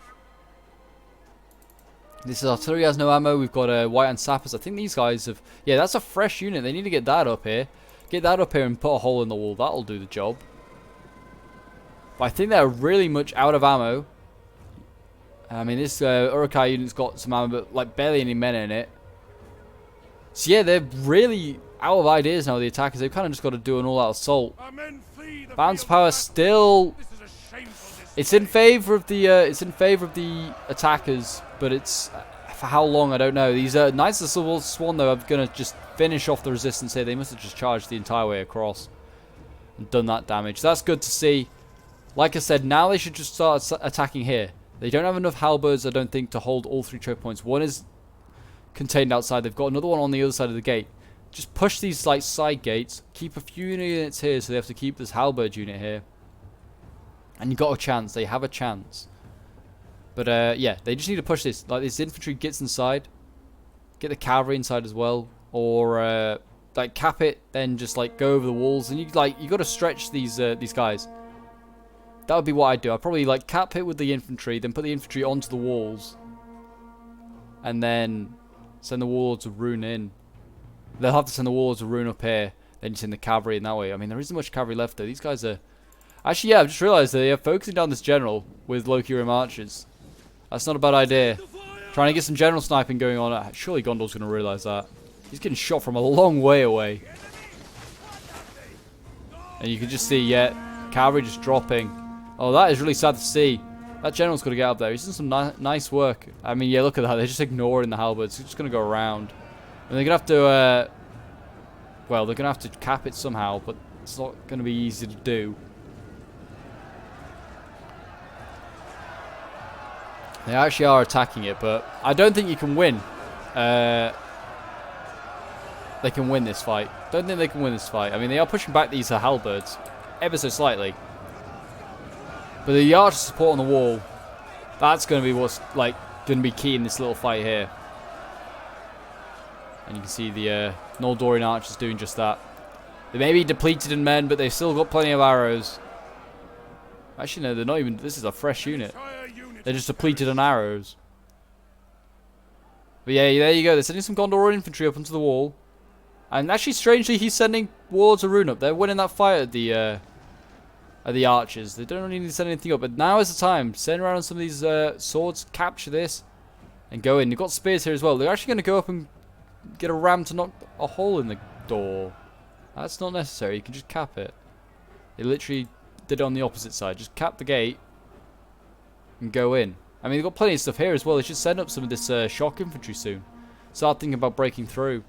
This is artillery has no ammo. We've got white and sappers. I think these guys have. Yeah, that's a fresh unit. They need to get that up here. Get that up here and put a hole in the wall. That'll do the job. But I think they're really much out of ammo. I mean, this Uruk-hai unit's got some ammo, but like barely any men in it. So yeah, they're really out of ideas now, the attackers. They've kind of just got to do an all-out assault. Bounce power still... It's in favor of the attackers, but it's... For how long, I don't know. These Knights of the Silver Swan, though, are going to just finish off the resistance here. They must have just charged the entire way across and done that damage. That's good to see. Like I said, now they should just start attacking here. They don't have enough halberds, I don't think, to hold all three choke points. One is contained outside. They've got another one on the other side of the gate. just push these like side gates. Keep a few units here, so they have to keep this halberd unit here. And you got a chance. They have a chance. But yeah, they just need to push this. Like this infantry gets inside, get the cavalry inside as well, or like cap it, then just like go over the walls. And you got to stretch these guys. That would be what I'd do. I'd probably like cap it with the infantry, then put the infantry onto the walls, and then send the warlords of Rune in. They'll have to send the warlords of Rune up here, then you send the cavalry in that way. I mean, there isn't much cavalry left though. These guys are actually, yeah, I've just realised that they are focusing down this general with low-curing archers. That's not a bad idea. Trying to get some general sniping going on. Surely Gondor's going to realise that. He's getting shot from a long way away. And you can just see, yeah, cavalry just dropping. Oh, that is really sad to see. That general's got to get up there. He's done some nice work. I mean, yeah, look at that. They're just ignoring the halberds. They're just going to go around. And they're going to have to, well, they're going to have to cap it somehow, but it's not going to be easy to do. They actually are attacking it, but I don't think you can win. They can win this fight. Don't think they can win this fight. I mean, they are pushing back these halberds ever so slightly. But the archer support on the wall, that's going to be what's like going to be key in this little fight here. And you can see the Noldorian archers doing just that. They may be depleted in men, but they've still got plenty of arrows. Actually, no, they're not even. This is a fresh unit. They're just depleted on arrows. But yeah, there you go. They're sending some Gondor infantry up onto the wall. And actually, strangely, he's sending warlords of Rune up. They're winning that fight at the archers. They don't really need to send anything up. But now is the time. Send around on some of these swords. Capture this. And go in. They've got spears here as well. They're actually going to go up and get a ram to knock a hole in the door. That's not necessary. You can just cap it. They literally did it on the opposite side. Just cap the gate. And go in. I mean, they've got plenty of stuff here as well. They should send up some of this shock infantry soon. Start thinking about breaking through.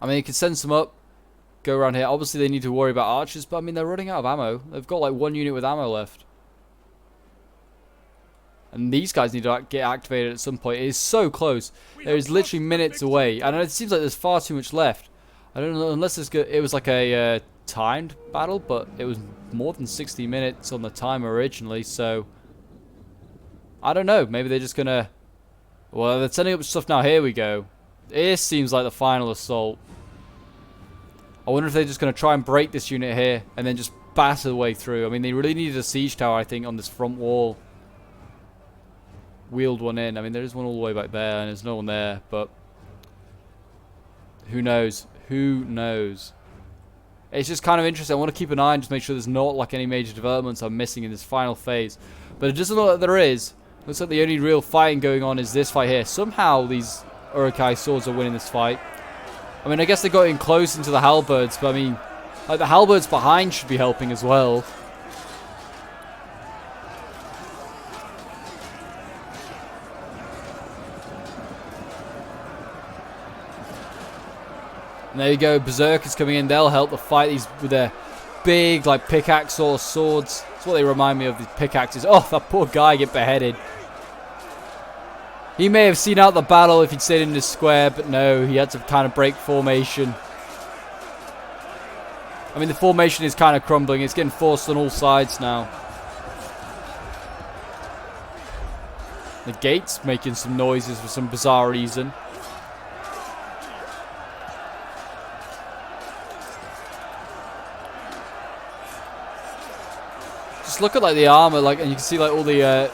I mean, you can send some up. Go around here. Obviously, they need to worry about archers. But, I mean, they're running out of ammo. They've got, like, one unit with ammo left. And these guys need to get activated at some point. It is so close. There is literally minutes away. And it seems like there's far too much left. I don't know, unless it was like a timed battle, but it was more than 60 minutes on the time originally, so I don't know. Maybe they're just gonna, well, they're sending up stuff now. Here we go. This seems like the final assault. I wonder if they're just gonna try and break this unit here and then just batter the way through. I mean, they really needed a siege tower, I think, on this front wall. Wheeled one in. I mean, there is one all the way back there and there's no one there, but who knows? Who knows? It's just kind of interesting. I want to keep an eye and just make sure there's not like any major developments I'm missing in this final phase. But it doesn't look like there is. Looks like the only real fighting going on is this fight here. Somehow these Uruk-hai swords are winning this fight. I mean, I guess they got in close into the halberds, but I mean, like the halberds behind should be helping as well. And there you go, Berserkers coming in. They'll help the fight these with their big, like, pickaxe or swords. That's what they remind me of, these pickaxes. Oh, that poor guy get beheaded. He may have seen out the battle if he'd stayed in his square, but no, he had to kind of break formation. I mean, the formation is kind of crumbling. It's getting forced on all sides now. The gate's making some noises for some bizarre reason. Just look at like the armor, like, and you can see like all the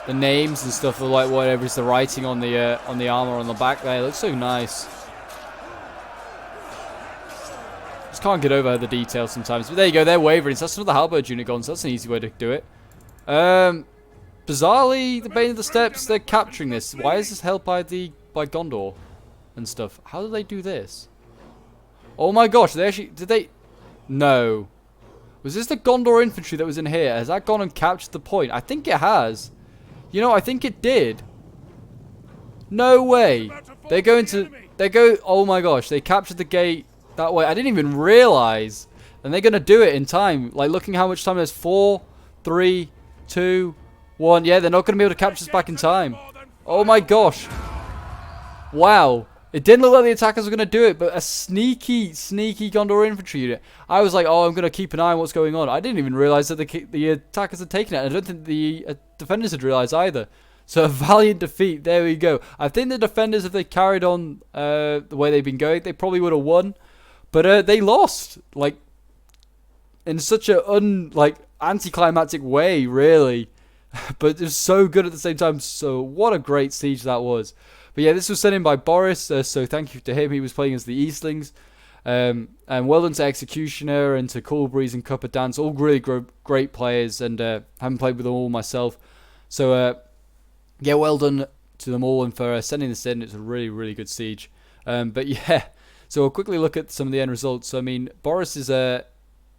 names and stuff of like whatever is the writing on the armor on the back there. It looks so nice. Just can't get over the details sometimes. But there you go, they're wavering. So that's another halberd unit gone. So that's an easy way to do it. Bizarrely, the Bane of the Steppes, they're capturing this. Why is this held by Gondor and stuff? How did they do this? Oh my gosh, they actually did they? No. Was this the Gondor infantry that was in here? Has that gone and captured the point? I think it has. You know, I think it did. No way. They're going to... Oh my gosh, they captured the gate that way. I didn't even realize. And they're going to do it in time. Like, looking how much time there's. 4, 3, 2, 1. Yeah, they're not going to be able to capture us back in time. Oh my gosh. Wow. It didn't look like the attackers were going to do it, but a sneaky Gondor infantry unit. I was like, oh, I'm going to keep an eye on what's going on. I didn't even realize that the attackers had taken it. And I don't think the defenders had realized either. So a valiant defeat. There we go. I think the defenders, if they carried on the way they've been going, they probably would have won. But they lost, like, in such a anticlimactic way, really. But it was so good at the same time. So what a great siege that was. But yeah, this was sent in by Boris, so thank you to him. He was playing as the Eastlings. And well done to Executioner and to Coolbreeze and Cuppa Dance. All really great players, and haven't played with them all myself. So yeah, well done to them all and for sending this in. It's a really, really good siege. But yeah, so we'll quickly look at some of the end results. So, I mean, Boris is a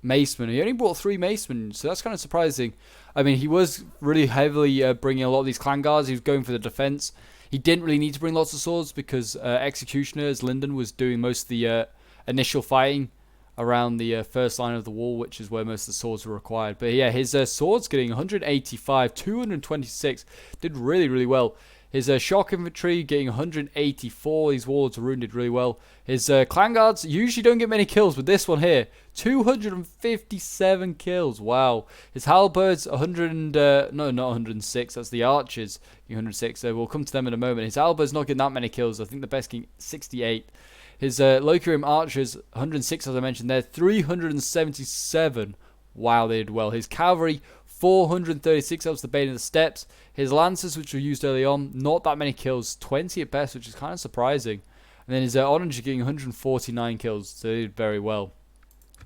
Maceman. He only brought 3 Macemen, so that's kind of surprising. I mean, he was really heavily bringing a lot of these clan guards. He was going for the defense. He didn't really need to bring lots of swords because Executioner's Lindon was doing most of the initial fighting around the first line of the wall, which is where most of the swords were required. But yeah, his swords getting 185, 226, did really, really well. His shock infantry getting 184. These warlords are wounded really well. His clan guards usually don't get many kills, but this one here, 257 kills. Wow. His halberds, 100 and, no, not 106. That's the archers, 106. We'll come to them in a moment. His halberds not getting that many kills. I think the best getting 68. His Locrium archers, 106 as I mentioned there, 377. Wow, they did well. His cavalry, 436. That was the bane of the steppes. His lancers, which were used early on, not that many kills, 20 at best, which is kind of surprising. And then his orange getting 149 kills, so they did very well.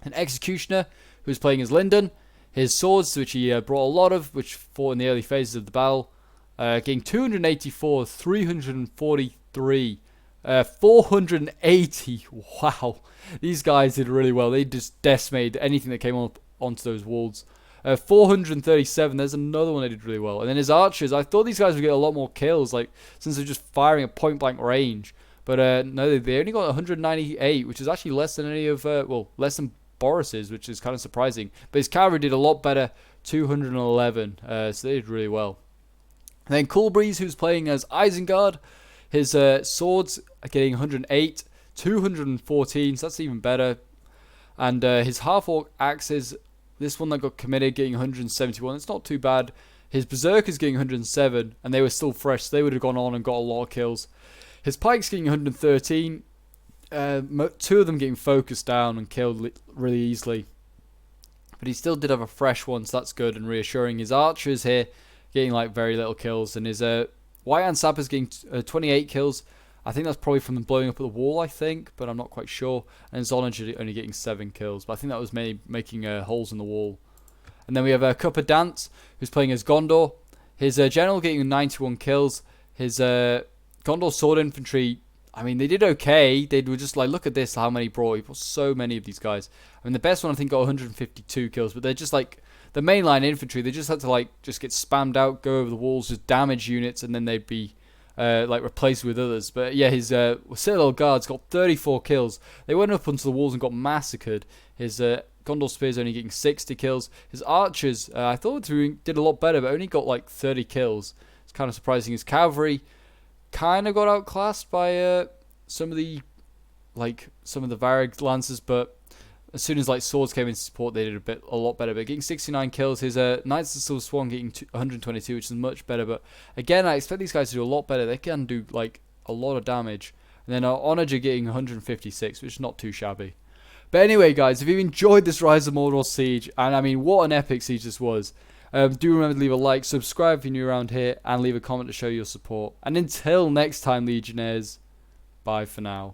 An Executioner, who was playing as Lindon. His swords, which he brought a lot of, which fought in the early phases of the battle, getting 284, 343, 480. Wow, these guys did really well. They just decimated anything that came up onto those walls. 437. There's another one that did really well. And then his archers, I thought these guys would get a lot more kills, like since they're just firing at point blank range. But no, they only got 198, which is actually less than any of less than Boris's, which is kind of surprising. But his cavalry did a lot better, 211. So they did really well. And then Coolbreeze, who's playing as Isengard, his swords are getting 108, 214. So that's even better. And his half-orc axes, this one that got committed, getting 171. It's not too bad. His berserkers getting 107, and they were still fresh, so they would have gone on and got a lot of kills. His pikes getting 113. 2 of them getting focused down and killed really easily. But he still did have a fresh one, so that's good and reassuring. His archers here getting like very little kills. And his White Hand Sappers getting 28 kills. I think that's probably from them blowing up at the wall, I think, but I'm not quite sure. And Zonage only getting 7 kills, but I think that was mainly making holes in the wall. And then we have Cuppa Dance, who's playing as Gondor. His general getting 91 kills. His Gondor sword infantry, I mean, they did okay. They were just like, look at this, how many brought. He brought so many of these guys. I mean, the best one I think got 152 kills, but they're just like the mainline infantry. They just had to like just get spammed out, go over the walls, just damage units, and then they'd be like replaced with others. But yeah, his Citadel Guards got 34 kills. They went up onto the walls and got massacred. His Gondor Spears only getting 60 kills. His archers, I thought did a lot better, but only got like 30 kills. It's kind of surprising. His cavalry kind of got outclassed by some of the Varag lancers, but as soon as like swords came into support, they did a lot better. But getting 69 kills, his Knights of the Silver Swan getting 122, which is much better. But again, I expect these guys to do a lot better. They can do like a lot of damage. And then Onager getting 156, which is not too shabby. But anyway, guys, if you enjoyed this Rise of Mordor siege, and I mean, what an epic siege this was. Do remember to leave a like, subscribe if you're new around here, and leave a comment to show your support. And until next time, Legionnaires, bye for now.